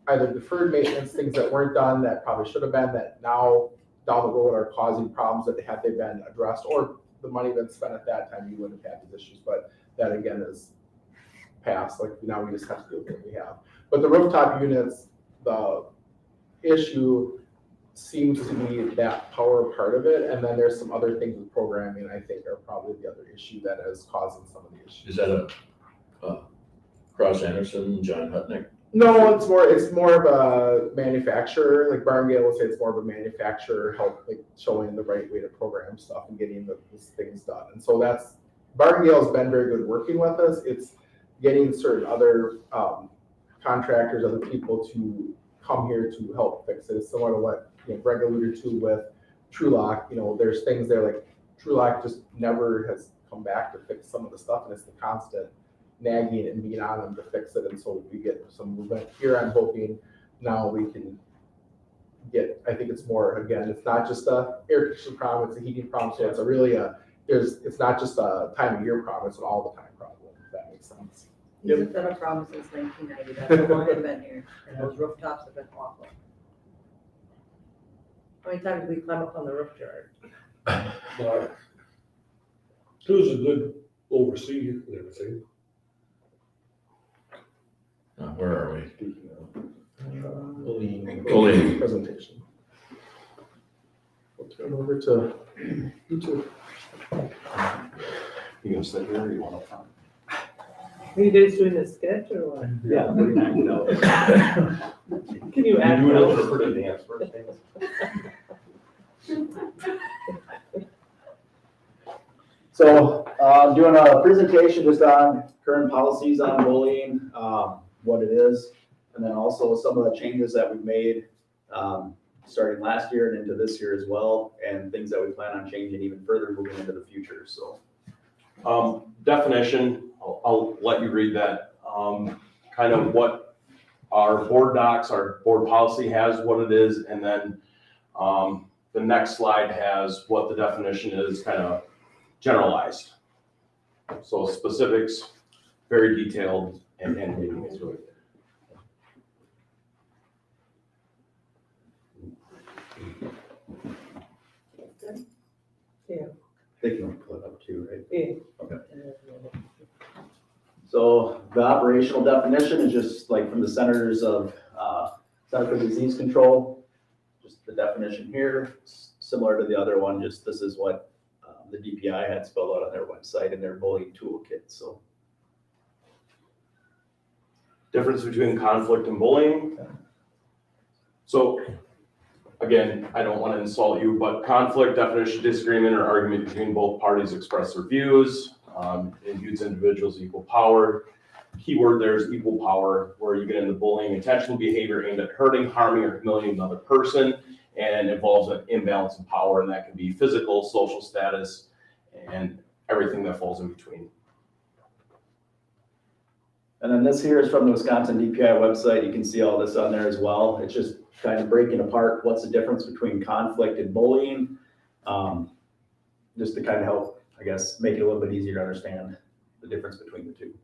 Speaker 5: either deferred maintenance, things that weren't done that probably should have been, that now down the road are causing problems that had they been addressed, or the money been spent at that time, you wouldn't have had these issues, but that again is past, like now we just have to deal with what we have. But the rooftop units, the issue seems to be that power part of it, and then there's some other things with programming I think are probably the other issue that is causing some of the issues.
Speaker 1: Is that a Cross Anderson, John Hutnick?
Speaker 5: No, it's more of a manufacturer, like Barngale will say it's more of a manufacturer help, like showing the right way to program stuff and getting these things done. And so that's Bartingale's been very good working with us. It's getting certain other contractors, other people to come here to help fix it. It's similar to what Greg alluded to with TrueLock. There's things there like TrueLock just never has come back to fix some of the stuff, and it's the constant nagging and being on them to fix it. And so we get some movement here. I'm hoping now we can get, I think it's more, again, it's not just a air conditioning problem, it's a heating problem. So it's a really it's not just a time of year problem, it's an all the time problem, if that makes sense.
Speaker 3: These have been a problem since 1990, that's how long I've been here, and those rooftops have been awful. How many times did we climb up on the roof, Jared?
Speaker 9: But Sue's a good overseer and everything.
Speaker 1: Where are we?
Speaker 5: Speaking of
Speaker 1: Bullying.
Speaker 5: presentation. We'll turn over to you two.
Speaker 7: You gonna sit here or you wanna talk?
Speaker 10: Are you guys doing a sketch or what?
Speaker 8: Yeah, we're not, no.
Speaker 10: Can you act
Speaker 7: You do
Speaker 10: out?
Speaker 7: it for the dance first,
Speaker 8: So, doing a presentation just on current policies on bullying, what it is, and then also some of the changes that we've made, starting last year and into this year as well, and things that we plan on changing even further moving into the future, so.
Speaker 7: Definition, I'll let you read that. Kind of what our board docs, our board policy has, what it is, and then the next slide has what the definition is, kind of generalized. So specifics, very detailed, and reading it through it.
Speaker 8: They can pull it up too, right?
Speaker 10: Yeah.
Speaker 8: So the operational definition is just like from the Centers for Disease Control, just the definition here, similar to the other one, just this is what the DPI had spelled out on their website in their bullying toolkit, so.
Speaker 7: Difference between conflict and bullying. So again, I don't want to insult you, but conflict, definition, disagreement, or argument between both parties express their views. Imputes individuals equal power. Keyword there is equal power, where you get into bullying, intentional behavior aimed at hurting, harming, or humiliating another person, and involves an imbalance in power, and that can be physical, social status, and everything that falls in between.
Speaker 8: And then this here is from the Wisconsin DPI website. You can see all this on there as well. It's just kind of breaking apart what's the difference between conflict and bullying, just to kind of help, I guess, make it a little bit easier to understand the difference between the two.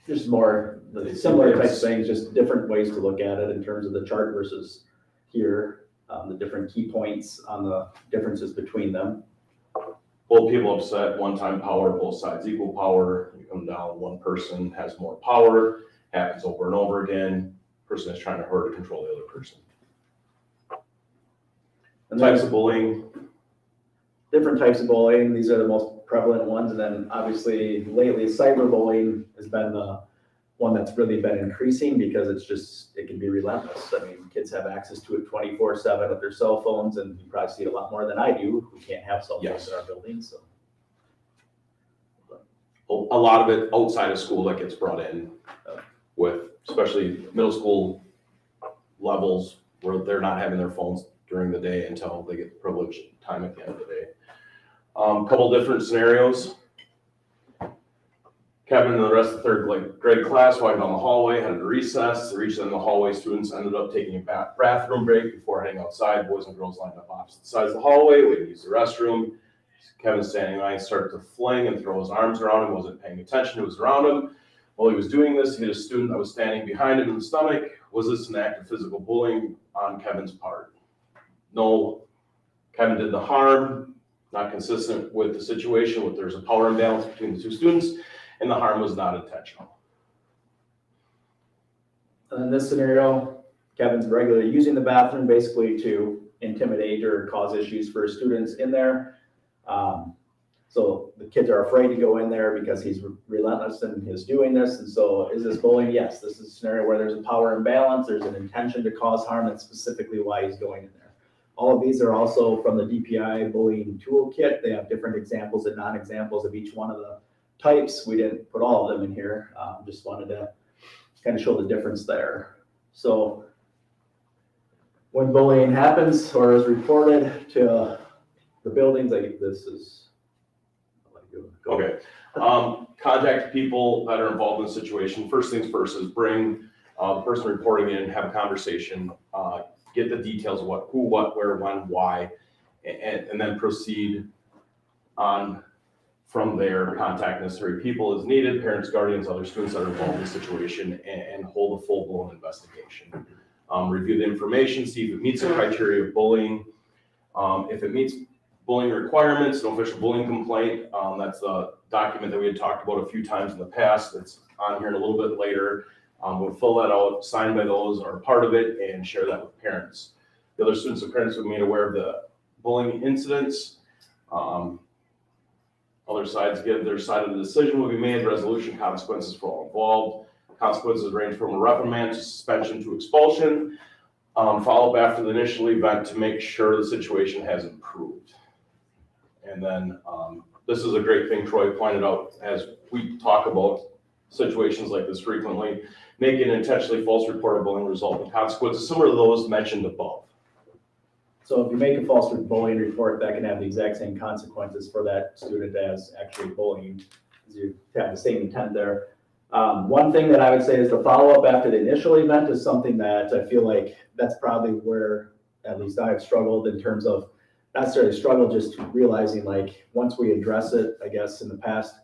Speaker 8: Just more the similar types of things, just different ways to look at it in terms of the chart versus here, the different key points on the differences between them.
Speaker 7: Both people upset, one-time power, both sides equal power. You come down, one person has more power, happens over and over again. Person is trying to hurt or control the other person.
Speaker 8: And
Speaker 7: Types of bullying.
Speaker 8: Different types of bullying, these are the most prevalent ones, and then obviously lately cyberbullying has been the one that's really been increasing because it can be relentless. I mean, kids have access to it 24/7 with their cell phones, and you probably see it a lot more than I do. We can't have cell phones in our buildings, so.
Speaker 7: A lot of it outside of school that gets brought in with, especially middle school levels where they're not having their phones during the day until they get privileged time at the end of the day. Couple different scenarios. Kevin and the rest of the third grade class walked down the hallway, had a recess. They reached in the hallway. Students ended up taking a bathroom break before heading outside. Boys and girls lined up opposite sides of the hallway, waiting to use the restroom. Kevin standing in line started to fling and throw his arms around him, wasn't paying attention to what was around him. While he was doing this, he hit a student that was standing behind him in the stomach. Was this an act of physical bullying on Kevin's part? No. Kevin did the harm, not consistent with the situation, with there's a power imbalance between the two students, and the harm was not intentional.
Speaker 8: And in this scenario, Kevin's regularly using the bathroom basically to intimidate or cause issues for students in there. So the kids are afraid to go in there because he's relentless in his doing this. And so is this bullying? Yes, this is a scenario where there's a power imbalance. There's an intention to cause harm. That's specifically why he's going in there. All of these are also from the DPI bullying toolkit. They have different examples and non-examples of each one of the types. We didn't put all of them in here. Just wanted to kind of show the difference there. So when bullying happens or is reported to the buildings, like this is.
Speaker 7: Okay. Contact people that are involved in the situation. First things first is bring the person reporting in, have a conversation, get the details of what, who, what, where, when, why, and then proceed on from there. Contact necessary people as needed, parents, guardians, other students that are involved in the situation, and hold a full-blown investigation. Review the information, see if it meets the criteria of bullying. If it meets bullying requirements, an official bullying complaint, that's a document that we had talked about a few times in the past. It's on here a little bit later. We'll fill that out, signed by those are part of it, and share that with parents. The other students and parents will be made aware of the bullying incidents. Other sides give their side of the decision will be made, resolution, consequences for all involved. Consequences range from a reprimand to suspension to expulsion. Follow up after the initial event to make sure the situation has improved. And then this is a great thing Troy pointed out as we talk about situations like this frequently. Make an intentionally false report of bullying result in consequences similar to those mentioned above.
Speaker 8: So if you make a false bullying report, that can have the exact same consequences for that student as actually bullying, because you have the same intent there. One thing that I would say is the follow-up after the initial event is something that I feel like that's probably where at least I've struggled in terms of, not necessarily struggle, just realizing like once we address it, I guess in the past,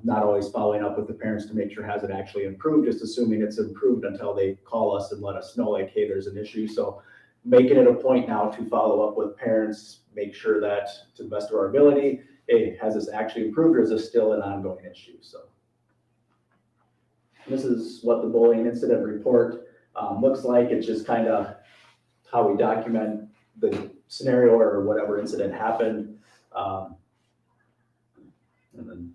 Speaker 8: not always following up with the parents to make sure has it actually improved, just assuming it's improved until they call us and let us know like, hey, there's an issue. So making it a point now to follow up with parents, make sure that to the best of our ability, hey, has this actually improved or is this still an ongoing issue? So this is what the bullying incident report looks like. It's just kind of how we document the scenario or whatever incident happened. And then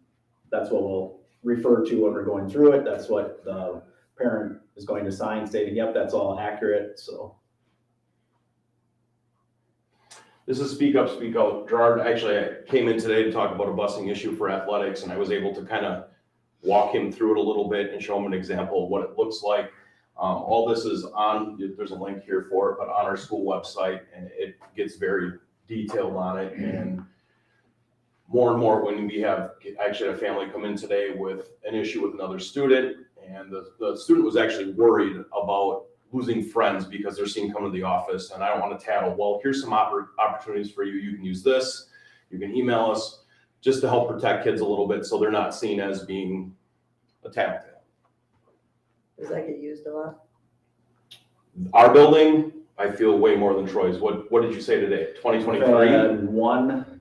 Speaker 8: that's what we'll refer to when we're going through it. That's what the parent is going to sign stating, yep, that's all accurate. So.
Speaker 7: This is Speak Up, Speak Out. Gerard, actually, I came in today to talk about a busing issue for athletics, and I was able to kind of walk him through it a little bit and show him an example of what it looks like. All this is on, there's a link here for it, but on our school website, and it gets very detailed on it. And more and more when we have, actually a family come in today with an issue with another student, and the student was actually worried about losing friends because they're seen come to the office, and I don't want to tattle. Well, here's some opportunities for you. You can use this. You can email us just to help protect kids a little bit so they're not seen as being attacked.
Speaker 3: Does that get used a lot?
Speaker 7: Our building, I feel way more than Troy's. What did you say today? 2023?
Speaker 8: And one,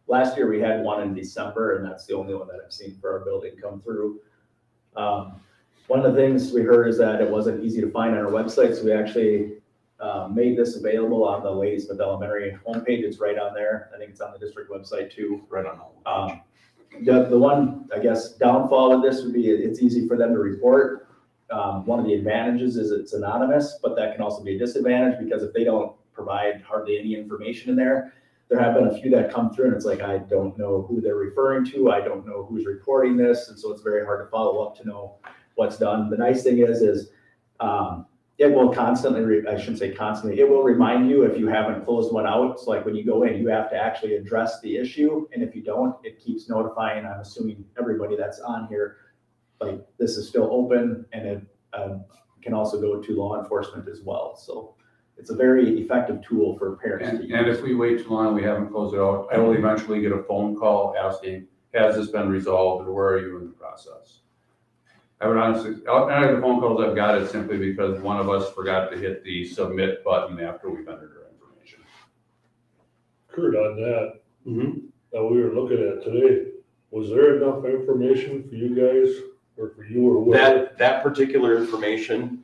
Speaker 8: last year we had one in December, and that's the only one that I've seen for our building come through. One of the things we heard is that it wasn't easy to find on our website, so we actually made this available on the Ladysmith Elementary homepage. It's right on there. I think it's on the district website too.
Speaker 7: Right on the homepage.
Speaker 8: The one, I guess, downfall of this would be it's easy for them to report. One of the advantages is it's anonymous, but that can also be a disadvantage because if they don't provide hardly any information in there, there have been a few that come through and it's like, I don't know who they're referring to. I don't know who's reporting this. And so it's very hard to follow up to know what's done. The nice thing is it will constantly, I shouldn't say constantly, it will remind you if you haven't closed one out. It's like when you go in, you have to actually address the issue. And if you don't, it keeps notifying, I'm assuming everybody that's on here, like this is still open, and it can also go to law enforcement as well. So it's a very effective tool for parents to use.
Speaker 4: And if we wait too long, we haven't closed it out, I will eventually get a phone call asking, has this been resolved or where are you in the process? I would honestly, out of the phone calls I've got it simply because one of us forgot to hit the submit button after we've entered our information.
Speaker 9: Kurt, on that,
Speaker 7: Mm-hmm.
Speaker 9: that we were looking at today, was there enough information for you guys or for you or whoever?
Speaker 7: That particular information,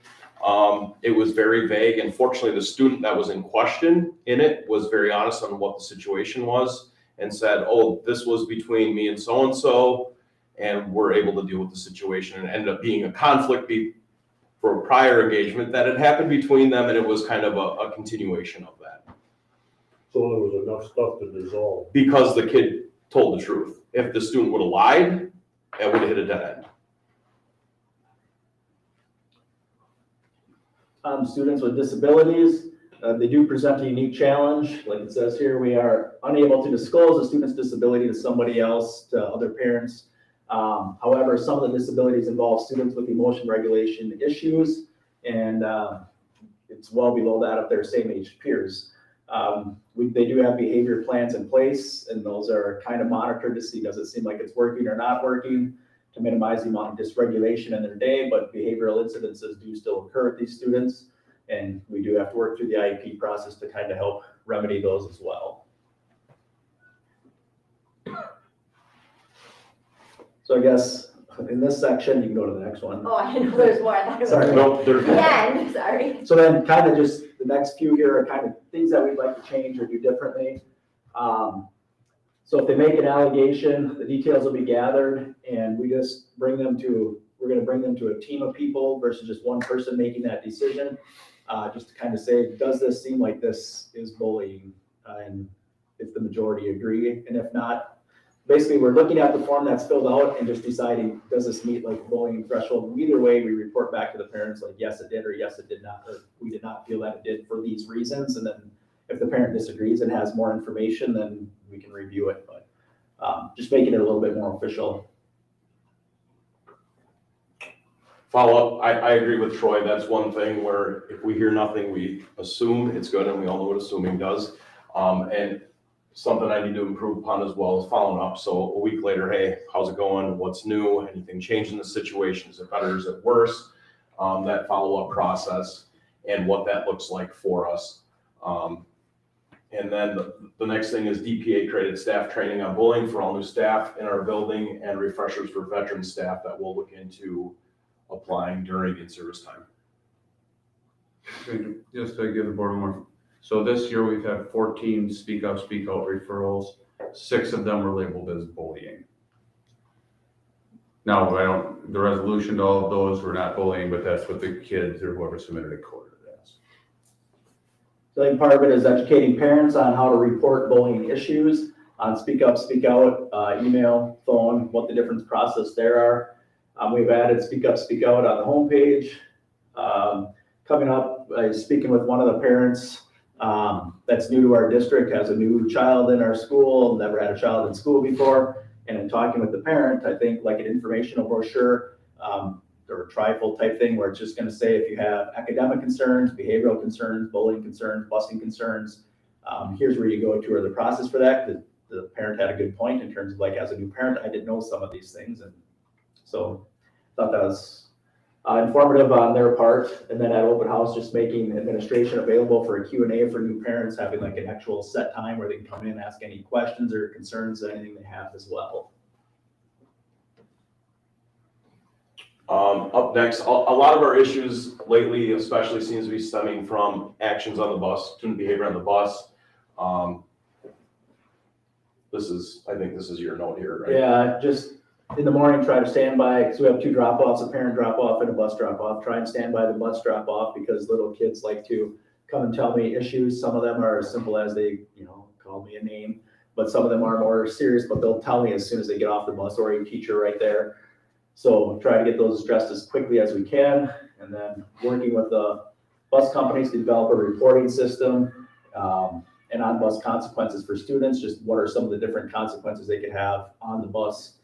Speaker 7: it was very vague. And fortunately, the student that was in question in it was very honest on what the situation was. and said, oh, this was between me and so-and-so, and we're able to deal with the situation, and ended up being a conflict for a prior engagement that had happened between them, and it was kind of a continuation of that.
Speaker 9: So there was enough stuff to dissolve.
Speaker 7: Because the kid told the truth. If the student would have lied, it would have hit a dead end.
Speaker 8: Students with disabilities, they do present a unique challenge. Like it says here, we are unable to disclose a student's disability to somebody else, to other parents. However, some of the disabilities involve students with emotion regulation issues, and it's well below that of their same age peers. They do have behavior plans in place, and those are kind of monitored to see, does it seem like it's working or not working, to minimize the amount of dysregulation in their day, but behavioral incidences do still occur with these students, and we do have to work through the IEP process to kind of help remedy those as well. So I guess in this section, you can go to the next one.
Speaker 11: Oh, I didn't know there's more. I thought it was
Speaker 8: Sorry.
Speaker 7: Nope, there's
Speaker 11: the end, sorry.
Speaker 8: So then kind of just the next few here are kind of things that we'd like to change or do differently. So if they make an allegation, the details will be gathered, and we just we're going to bring them to a team of people versus just one person making that decision. Just to kind of say, does this seem like this is bullying? And if the majority agree, and if not, basically we're looking at the form that's filled out and just deciding, does this meet like the bullying threshold? Either way, we report back to the parents like, yes, it did, or yes, it did not, or we did not feel that it did for these reasons. And then if the parent disagrees and has more information, then we can review it, but just making it a little bit more official.
Speaker 7: Follow up, I agree with Troy. That's one thing where if we hear nothing, we assume it's good, and we all know what assuming does. And something I need to improve upon as well is following up. So a week later, hey, how's it going? What's new? Anything changed in the situation? Is it better? Is it worse? That follow-up process and what that looks like for us. And then the next thing is DPA created staff training on bullying for all new staff in our building, and refreshers for veteran staff that we'll look into applying during in-service time.
Speaker 4: Just to give the board more. So this year we've had 14 speak up, speak out referrals. 6 of them were labeled as bullying. Now, the resolution to all of those were not bullying, but that's what the kids or whoever submitted it coded it as.
Speaker 8: So I think part of it is educating parents on how to report bullying issues, on speak up, speak out, email, phone, what the different process there are. We've added speak up, speak out on the homepage. Coming up, speaking with one of the parents that's new to our district, has a new child in our school, never had a child in school before. And in talking with the parent, I think like an informational brochure or a trifold type thing where it's just going to say if you have academic concerns, behavioral concerns, bullying concerns, busing concerns, here's where you go to or the process for that. The parent had a good point in terms of like, as a new parent, I didn't know some of these things. And so I thought that was informative on their part. And then at open house, just making administration available for a Q&A for new parents, having like an actual set time where they can come in and ask any questions or concerns, anything they have as well.
Speaker 7: Up next, a lot of our issues lately, especially seems to be stemming from actions on the bus, student behavior on the bus. I think this is your note here, right?
Speaker 8: Yeah, just in the morning, try to stand by, because we have 2 drop-offs, a parent drop-off and a bus drop-off. Try and stand by the bus drop-off because little kids like to come and tell me issues. Some of them are as simple as they, call me a name, but some of them are more serious, but they'll tell me as soon as they get off the bus, or a teacher right there. So try to get those addressed as quickly as we can, and then working with the bus companies to develop a reporting system and on-bus consequences for students. Just what are some of the different consequences they could have on the bus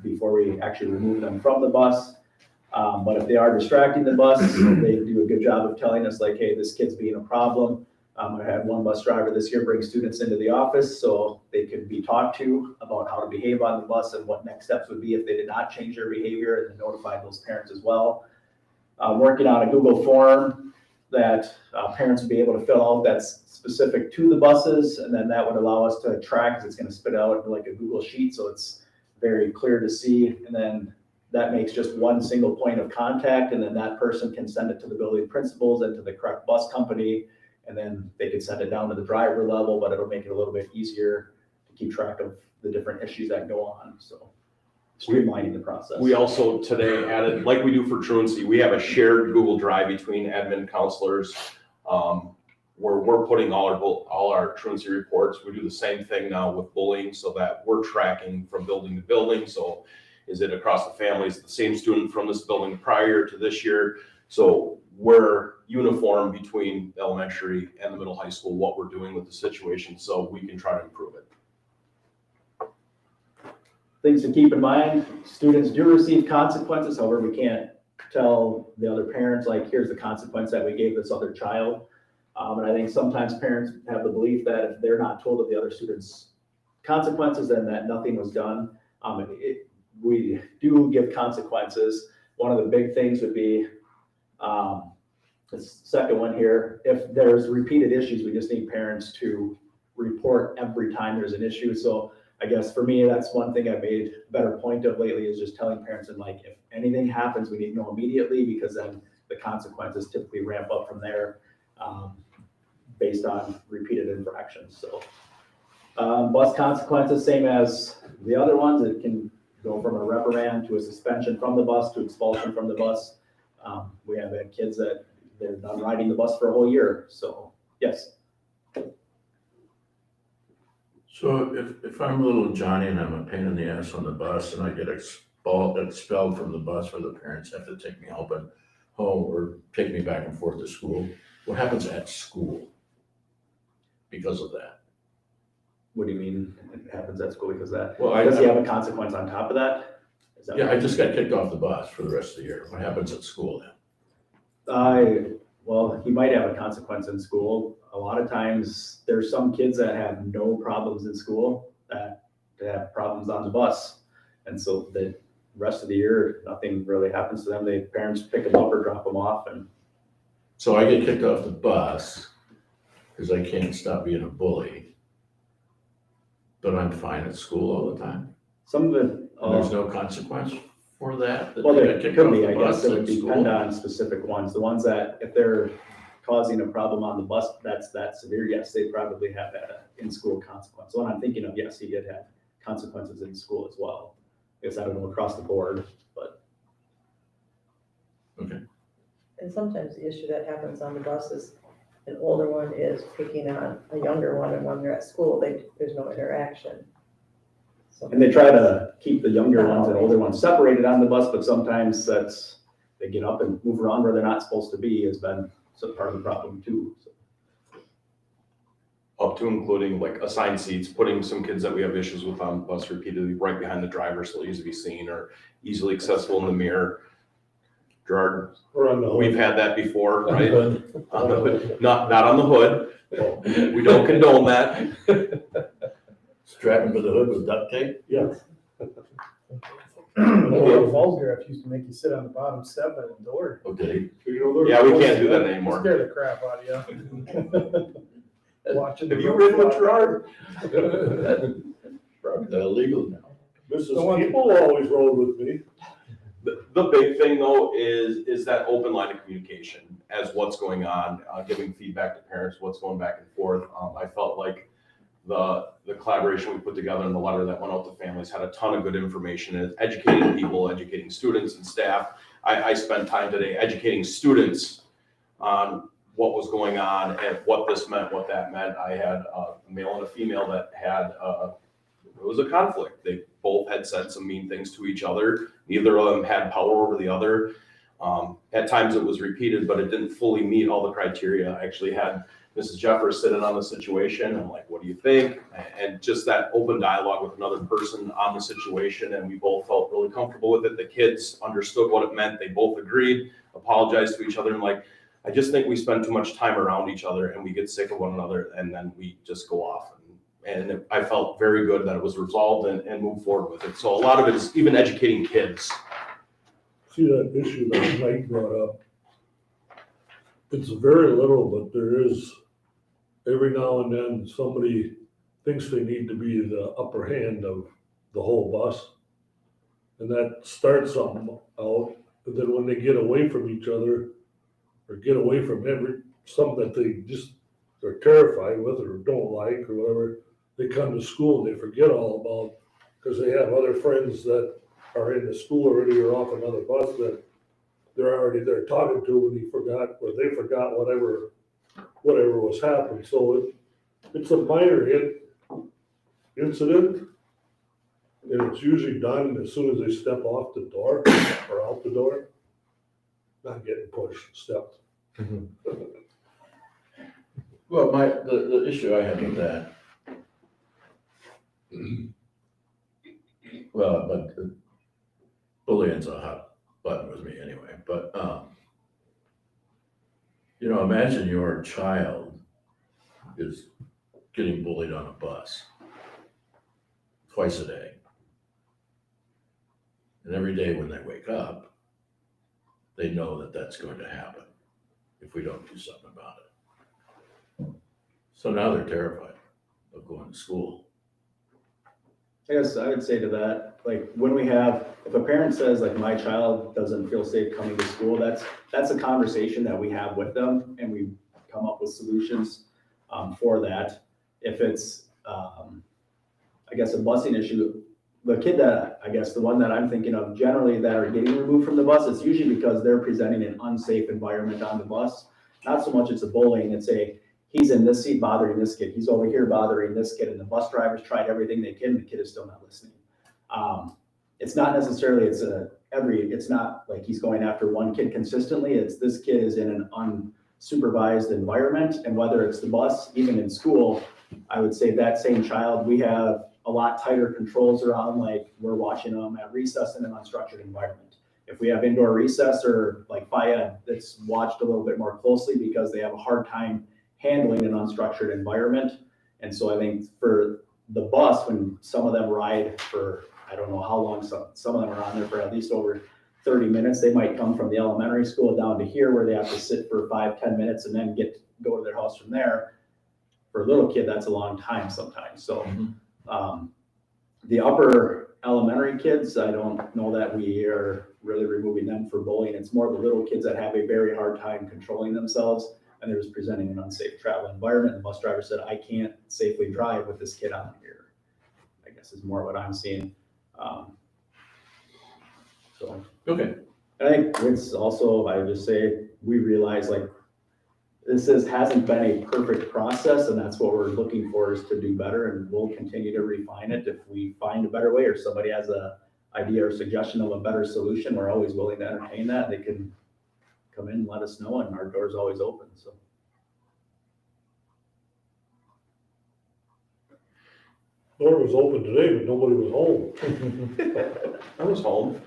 Speaker 8: before we actually remove them from the bus. But if they are distracting the bus, they do a good job of telling us like, hey, this kid's being a problem. I had one bus driver this year bring students into the office so they could be talked to about how to behave on the bus and what next steps would be if they did not change their behavior, and then notify those parents as well. Working on a Google form that parents would be able to fill out that's specific to the buses, and then that would allow us to track, because it's going to spit out like a Google sheet, so it's very clear to see. And then that makes just one single point of contact, and then that person can send it to the building principals and to the correct bus company, and then they can send it down to the driver level, but it'll make it a little bit easier to keep track of the different issues that go on, so streamlining the process.
Speaker 7: We also today added, like we do for truancy, we have a shared Google Drive between admin counselors, where we're putting all our truancy reports. We do the same thing now with bullying so that we're tracking from building to building. So is it across the families, the same student from this building prior to this year? So we're uniform between the elementary and the middle high school, what we're doing with the situation, so we can try to improve it.
Speaker 8: Things to keep in mind, students do receive consequences, however, we can't tell the other parents, like, here's the consequence that we gave this other child. And I think sometimes parents have the belief that if they're not told of the other student's consequences, then that nothing was done. We do give consequences. One of the big things would be, the second one here, if there's repeated issues, we just need parents to report every time there's an issue. So I guess for me, that's one thing I made a better point of lately, is just telling parents, and like, if anything happens, we need to know immediately, because then the consequences typically ramp up from there, based on repeated infractions. So bus consequences, same as the other ones. It can go from a reprimand to a suspension from the bus to expulsion from the bus. We have had kids that they're done riding the bus for a whole year. So yes.
Speaker 1: So if I'm little Johnny and I'm a pain in the ass on the bus and I get expelled from the bus, or the parents have to take me home or take me back and forth to school, what happens at school because of that?
Speaker 8: What do you mean it happens at school because of that?
Speaker 1: Well,
Speaker 8: Does he have a consequence on top of that? Is that
Speaker 1: Yeah, I just got kicked off the bus for the rest of the year. What happens at school then?
Speaker 8: Well, he might have a consequence in school. A lot of times, there's some kids that have no problems in school that have problems on the bus. And so the rest of the year, nothing really happens to them. The parents pick them up or drop them off. And
Speaker 1: So I get kicked off the bus because I can't stop being a bully, but I'm fine at school all the time.
Speaker 8: some of it,
Speaker 1: And there's no consequence for that?
Speaker 8: well,
Speaker 1: they
Speaker 8: there
Speaker 1: got kicked
Speaker 8: could
Speaker 1: off
Speaker 8: be,
Speaker 1: the
Speaker 8: I
Speaker 1: bus
Speaker 8: guess it would
Speaker 1: at school?
Speaker 8: depend on specific ones. The ones that, if they're causing a problem on the bus that's that severe, yes, they probably have a in-school consequence. The one I'm thinking of, yes, he did have consequences in school as well. I guess I don't know across the board, but.
Speaker 3: And sometimes the issue that happens on the bus is an older one is picking on a younger one, and when they're at school, there's no interaction. So
Speaker 8: And they try to keep the younger ones and older ones separated on the bus, but sometimes they get up and move around where they're not supposed to be, has been some part of the problem too. So.
Speaker 7: Up to including like assigned seats, putting some kids that we have issues with on the bus repeatedly right behind the driver so they'll easily be seen or easily accessible in the mirror. Gerard,
Speaker 9: Or on the hood.
Speaker 7: we've had that before, right?
Speaker 9: Hood.
Speaker 7: On the hood, not on the hood. We don't condone that.
Speaker 1: Strap him to the hood with duct tape?
Speaker 9: Yes.
Speaker 2: Falls Graph used to make you sit on the bottom step at the door.
Speaker 1: Oh, did he?
Speaker 7: Yeah, we can't do that anymore.
Speaker 2: Scare the crap out of you. Watching.
Speaker 7: Have you ridden with Gerard?
Speaker 1: Probably illegal now.
Speaker 9: Mrs. People always rode with me.
Speaker 7: The big thing though is that open line of communication as what's going on, giving feedback to parents, what's going back and forth. I felt like the collaboration we put together in the letter that went out to families had a ton of good information, and educating people, educating students and staff. I spent time today educating students on what was going on and what this meant, what that meant. I had a male and a female that had it was a conflict. They both had said some mean things to each other. Neither of them had power over the other. At times it was repeated, but it didn't fully meet all the criteria. I actually had Mrs. Jeffers sit in on the situation. I'm like, what do you think? And just that open dialogue with another person on the situation. And we both felt really comfortable with it. The kids understood what it meant. They both agreed, apologized to each other. And like, I just think we spend too much time around each other and we get sick of one another and then we just go off. And I felt very good that it was resolved and moved forward with it. So a lot of it is even educating kids.
Speaker 9: See that issue that Mike brought up? It's very little, but there is, every now and then, somebody thinks they need to be the upper hand of the whole bus. And that starts something out, but then when they get away from each other, or get away from something that they just are terrified with or don't like or whatever, they come to school and they forget all about, because they have other friends that are in the school already or off another bus that they're already there talking to when he forgot, or they forgot whatever was happening. So it's a minor incident. And it's usually done as soon as they step off the door or out the door. Not getting pushed, stepped.
Speaker 1: Well, the issue I had with that. Well, but bullying's a hot button with me anyway, but, imagine your child is getting bullied on a bus twice a day. And every day when they wake up, they know that that's going to happen if we don't do something about it. So now they're terrified of going to school.
Speaker 8: I guess I would say to that, like, if a parent says like, my child doesn't feel safe coming to school, that's a conversation that we have with them, and we come up with solutions for that. If it's, I guess, a busing issue, the kid the one that I'm thinking of generally that are getting removed from the bus, it's usually because they're presenting an unsafe environment on the bus. Not so much it's a bullying, it's he's in this seat bothering this kid, he's over here bothering this kid, and the bus drivers tried everything they can, and the kid is still not listening. It's not necessarily, it's not like he's going after one kid consistently, it's this kid is in an unsupervised environment, and whether it's the bus, even in school, I would say that same child, we have a lot tighter controls around, like we're watching them at recess in an unstructured environment. If we have indoor recess or like FIA, it's watched a little bit more closely because they have a hard time handling an unstructured environment. And so I think for the bus, when some of them ride for, I don't know how long, some of them are on there for at least over 30 minutes, they might come from the elementary school down to here where they have to sit for 5-10 minutes and then go to their house from there. For a little kid, that's a long time sometimes. So the upper elementary kids, I don't know that we are really removing them for bullying. It's more the little kids that have a very hard time controlling themselves, and they're just presenting an unsafe travel environment. The bus driver said, I can't safely drive with this kid on here, I guess is more what I'm seeing. So
Speaker 1: Okay.
Speaker 8: I think it's also, I would just say, we realize like hasn't been a perfect process, and that's what we're looking for, is to do better, and we'll continue to refine it. If we find a better way or somebody has a idea or suggestion of a better solution, we're always willing to entertain that. They can come in and let us know, and our door's always open, so.
Speaker 9: Door was open today, but nobody was home.
Speaker 7: I was home.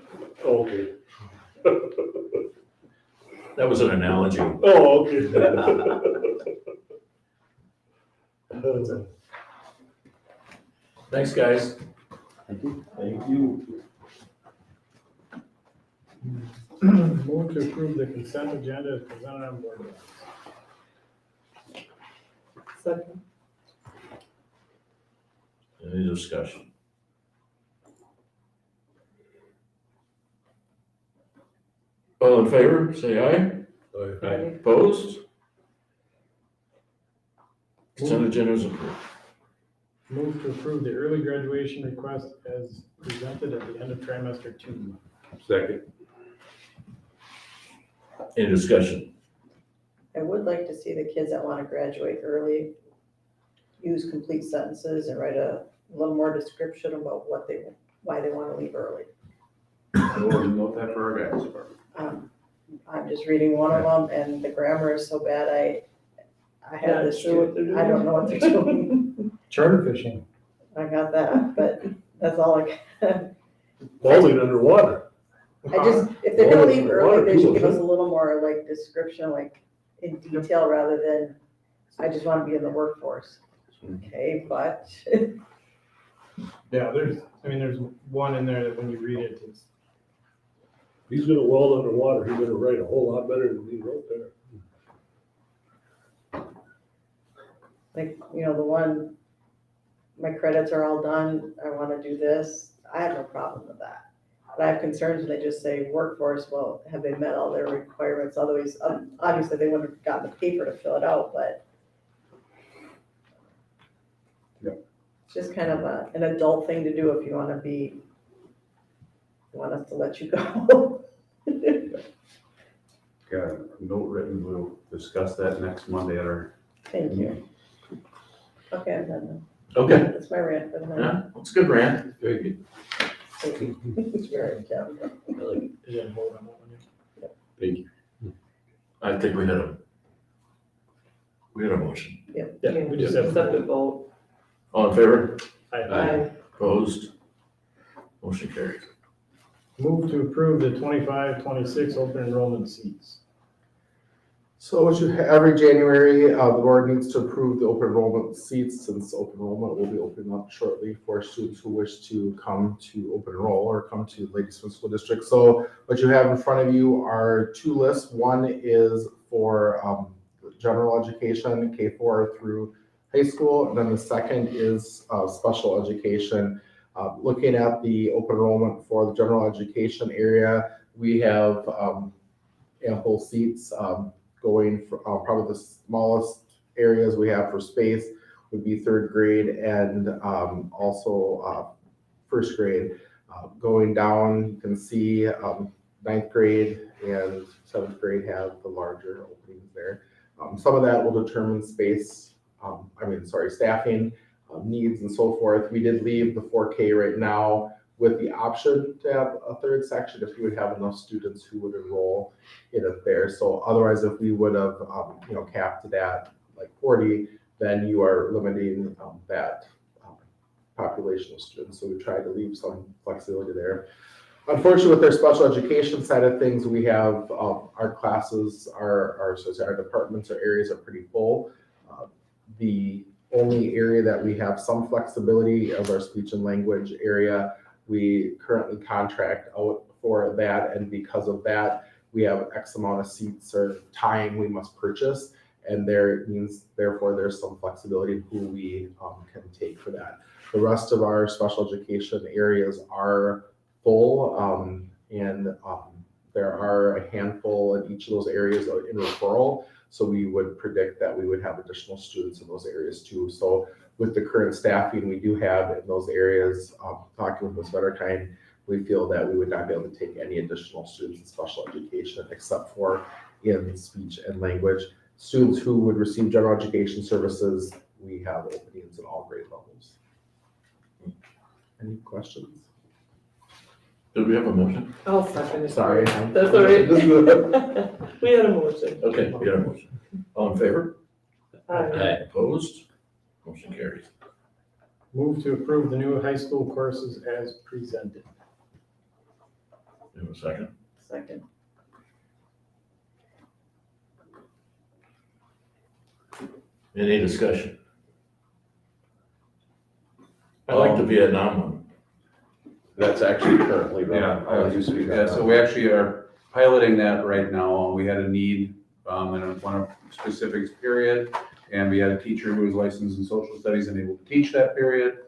Speaker 9: Oh, okay.
Speaker 1: That was an analogy.
Speaker 9: Oh, okay.
Speaker 1: Thanks, guys.
Speaker 8: Thank you.
Speaker 2: Move to approve the consent agenda as presented on board docs.
Speaker 10: Second.
Speaker 1: Any discussion? All in favor, say aye. Opposed? Consent agenda is approved.
Speaker 2: Move to approve the early graduation request as presented at the end of trimester 2.
Speaker 7: Second.
Speaker 1: Any discussion?
Speaker 3: I would like to see the kids that want to graduate early use complete sentences and write a little more description about why they want to leave early.
Speaker 4: We'll note that for our guys.
Speaker 3: I'm just reading one of them, and the grammar is so bad, I have this,
Speaker 10: Not sure what they're doing.
Speaker 3: I don't know what they're doing.
Speaker 2: Charter fishing.
Speaker 3: I got that, but that's all I got.
Speaker 9: Bowling underwater.
Speaker 3: If they're gonna leave early, they should
Speaker 9: Water
Speaker 3: give us
Speaker 9: too,
Speaker 3: a little more like description, like in detail, rather than, I just want to be in the workforce. Okay, but
Speaker 2: Yeah, there's one in there that when you read it, it's,
Speaker 9: He's gonna weld underwater, he's gonna write a whole lot better than he wrote there.
Speaker 3: like, the one, my credits are all done, I want to do this, I have no problem with that. But I have concerns when they just say workforce, well, have they met all their requirements? Otherwise, obviously, they wouldn't have gotten the paper to fill it out, but just kind of an adult thing to do if you want us to let you go.
Speaker 4: Got a note written, we'll discuss that next Monday at our.
Speaker 3: Thank you. Okay, I'm done
Speaker 1: Okay,
Speaker 3: now. That's my rant for the night.
Speaker 1: yeah, that's a good rant. Very good.
Speaker 3: It's very intense.
Speaker 2: Is that a vote on that one?
Speaker 1: Thank you. I think we had a motion.
Speaker 2: Yeah, we just have
Speaker 10: to vote.
Speaker 1: All in favor?
Speaker 2: I
Speaker 1: Opposed? Motion carries.
Speaker 2: move to approve the 25-26 open enrollment seats.
Speaker 5: So what you every January, the board needs to approve the open enrollment seats, since open enrollment will be opening up shortly for students who wish to come to open enroll or come to Ladysmith School District. So what you have in front of you are two lists. One is for general education, K-4 through high school, and then the second is special education. Looking at the open enrollment for the general education area, we have ample seats. Going for probably the smallest areas we have for space would be third grade and also first grade. Going down, you can see ninth grade and seventh grade have the larger openings there. Some of that will determine space, staffing needs and so forth. We did leave the 4K right now with the option to have a third section if you would have enough students who would enroll in it there. So otherwise, if we would have, capped it at like 40, then you are limiting that population of students. So we tried to leave some flexibility there. Unfortunately, with their special education side of things, we have our classes, our departments or areas are pretty full. The only area that we have some flexibility is our speech and language area. We currently contract out for that, and because of that, we have X amount of seats or time we must purchase, and therefore there's some flexibility in who we can take for that. The rest of our special education areas are full, and there are a handful in each of those areas in referral, so we would predict that we would have additional students in those areas too. So with the current staffing we do have in those areas, talking with Ms. Betterkind, we feel that we would not be able to take any additional students in special education except for in speech and language. Students who would receive general education services, we have openings at all grade levels. Any questions?
Speaker 1: Did we have a motion?
Speaker 10: I'll second it.
Speaker 5: Sorry.
Speaker 10: That's all right. We had a motion.
Speaker 1: Okay, we got a motion. All in favor?
Speaker 10: Aye.
Speaker 1: Opposed? Motion carries.
Speaker 2: Move to approve the new high school courses as presented.
Speaker 1: Do you have a second?
Speaker 3: Second.
Speaker 1: Any discussion? I like the Vietnam one.
Speaker 7: That's actually currently
Speaker 4: Yeah,
Speaker 7: running.
Speaker 4: so we actually are piloting that right now. We had a need in one specific period, and we had a teacher who was licensed in social studies and able to teach that period.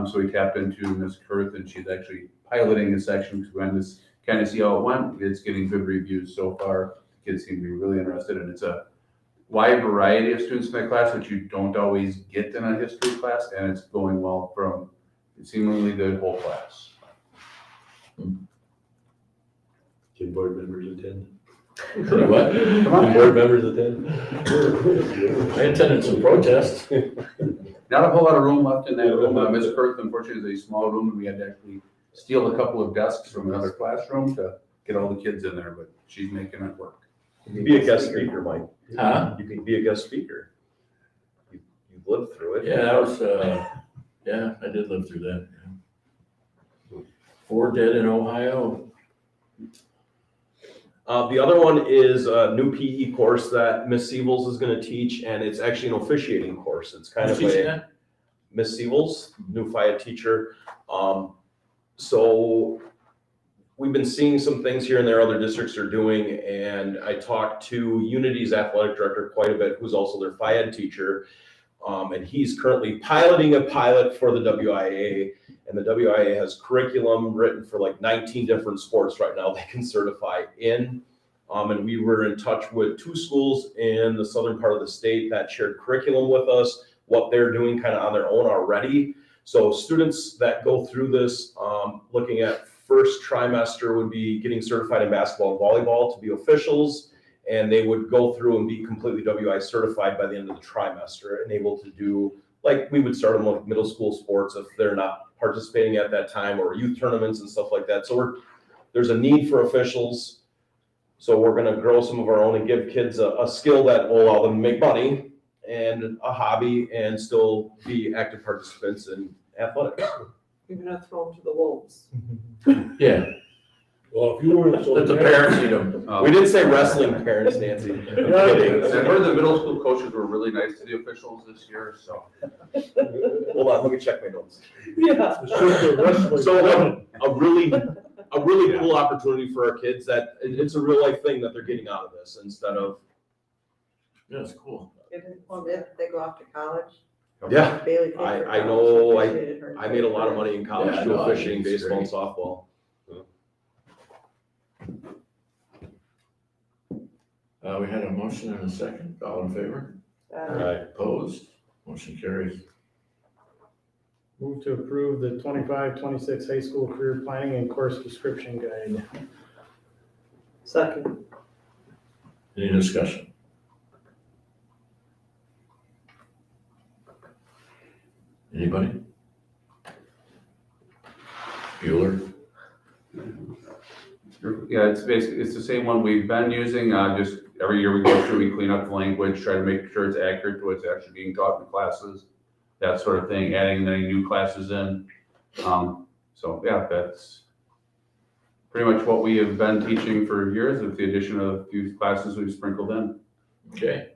Speaker 4: So we tapped into Ms. Kurth, and she's actually piloting a section because we wanted to kind of see how it went. It's getting good reviews so far. Kids seem to be really interested, and it's a wide variety of students in that class, which you don't always get in a history class, and it's going well from seemingly the whole class.
Speaker 12: Can board members attend?
Speaker 1: What?
Speaker 12: Can board members attend?
Speaker 1: I attended some protests.
Speaker 4: Not a whole lot of room left in that room. Ms. Kurth, unfortunately, is a small room, and we had to actually steal a couple of desks from another classroom to get all the kids in there, but she's making it work.
Speaker 7: You can be a guest speaker, Mike.
Speaker 1: Huh?
Speaker 7: You can be a guest speaker. You've lived through it.
Speaker 1: Yeah, that was, yeah, I did live through that. Yeah. 4 dead in Ohio.
Speaker 7: The other one is a new PE course that Miss Siebels is going to teach, and it's actually an officiating course. It's kind of
Speaker 1: Who's teaching
Speaker 7: a
Speaker 1: that?
Speaker 7: Miss Siebels, new FIAT teacher. So we've been seeing some things here and there other districts are doing, and I talked to Unity's athletic director quite a bit, who's also their FIAT teacher, and he's currently piloting a pilot for the WIA. And the WIA has curriculum written for like 19 different sports right now they can certify in. And we were in touch with 2 schools in the southern part of the state that shared curriculum with us, what they're doing kind of on their own already. So students that go through this, looking at first trimester would be getting certified in basketball and volleyball to be officials. And they would go through and be completely WI certified by the end of the trimester and able to do, like, we would start them with middle school sports if they're not participating at that time, or youth tournaments and stuff like that. So there's a need for officials. So we're gonna grow some of our own and give kids a skill that will allow them to make money and a hobby and still be active participants in athletics.
Speaker 10: You're gonna throw them to the wolves.
Speaker 1: Yeah,
Speaker 9: Well, if you weren't so.
Speaker 1: let the parents eat them.
Speaker 7: We didn't say wrestling parents, Nancy. I'm kidding.
Speaker 4: I heard the middle school coaches were really nice to the officials this year, so.
Speaker 7: Hold on, let me check my notes.
Speaker 10: Yeah.
Speaker 9: It's just a wrestling.
Speaker 7: So a really cool opportunity for our kids that it's a real life thing that they're getting out of this instead of.
Speaker 1: Yeah, it's cool.
Speaker 3: Well, if they go off to college.
Speaker 7: Yeah,
Speaker 3: Bailey paid her
Speaker 7: I
Speaker 3: college,
Speaker 7: know,
Speaker 3: appreciated her.
Speaker 7: I made a lot of money in college
Speaker 1: Yeah,
Speaker 7: doing
Speaker 1: no,
Speaker 7: fishing,
Speaker 1: it's
Speaker 7: baseball, and
Speaker 1: great.
Speaker 7: softball.
Speaker 1: We had a motion and a second. All in favor?
Speaker 12: Aye.
Speaker 1: Opposed? Motion carries.
Speaker 2: Move to approve the 25-26 high school career planning and course description guide.
Speaker 10: Second.
Speaker 1: Any discussion? Anybody? Bueller?
Speaker 4: Yeah, it's basically, it's the same one we've been using, just every year we go through, we clean up the language, try to make sure it's accurate to what's actually being taught in classes, that sort of thing, adding any new classes in. So yeah, that's pretty much what we have been teaching for years, with the addition of a few classes we've sprinkled in.
Speaker 1: Okay.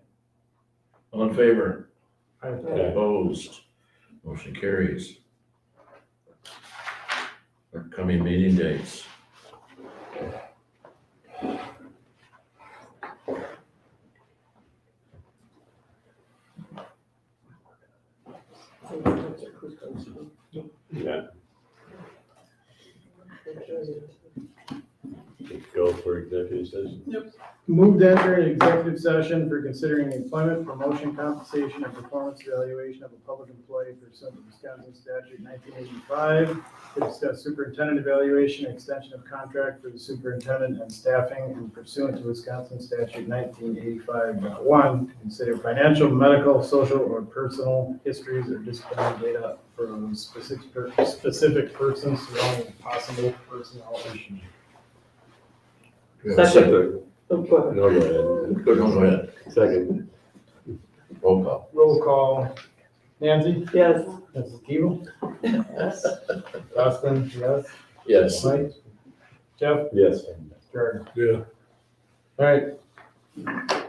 Speaker 1: All in favor?
Speaker 2: Aye.
Speaker 1: Opposed? Motion carries. Upcoming meeting dates.
Speaker 12: Yeah. Go for executive session.
Speaker 2: Move to enter an executive session for considering employment, promotion, compensation, and performance evaluation of a public employee pursuant to Wisconsin statute 1985, to discuss superintendent evaluation, extension of contract for the superintendent and staffing, and pursuant to Wisconsin statute 1985.1, to consider financial, medical, social, or personal histories or disciplinary data from specific persons surrounding possible personnel issues.
Speaker 10: Second. Oh, go ahead.
Speaker 12: No, go ahead.
Speaker 1: Go ahead.
Speaker 12: Second.
Speaker 1: Roll call.
Speaker 2: Roll call. Nancy?
Speaker 10: Yes.
Speaker 2: Mrs. Keeble? Austin? Yes.
Speaker 1: Yes.
Speaker 2: Mike? Jeff?
Speaker 12: Yes.
Speaker 2: Jordan?
Speaker 9: Yeah.
Speaker 2: All right.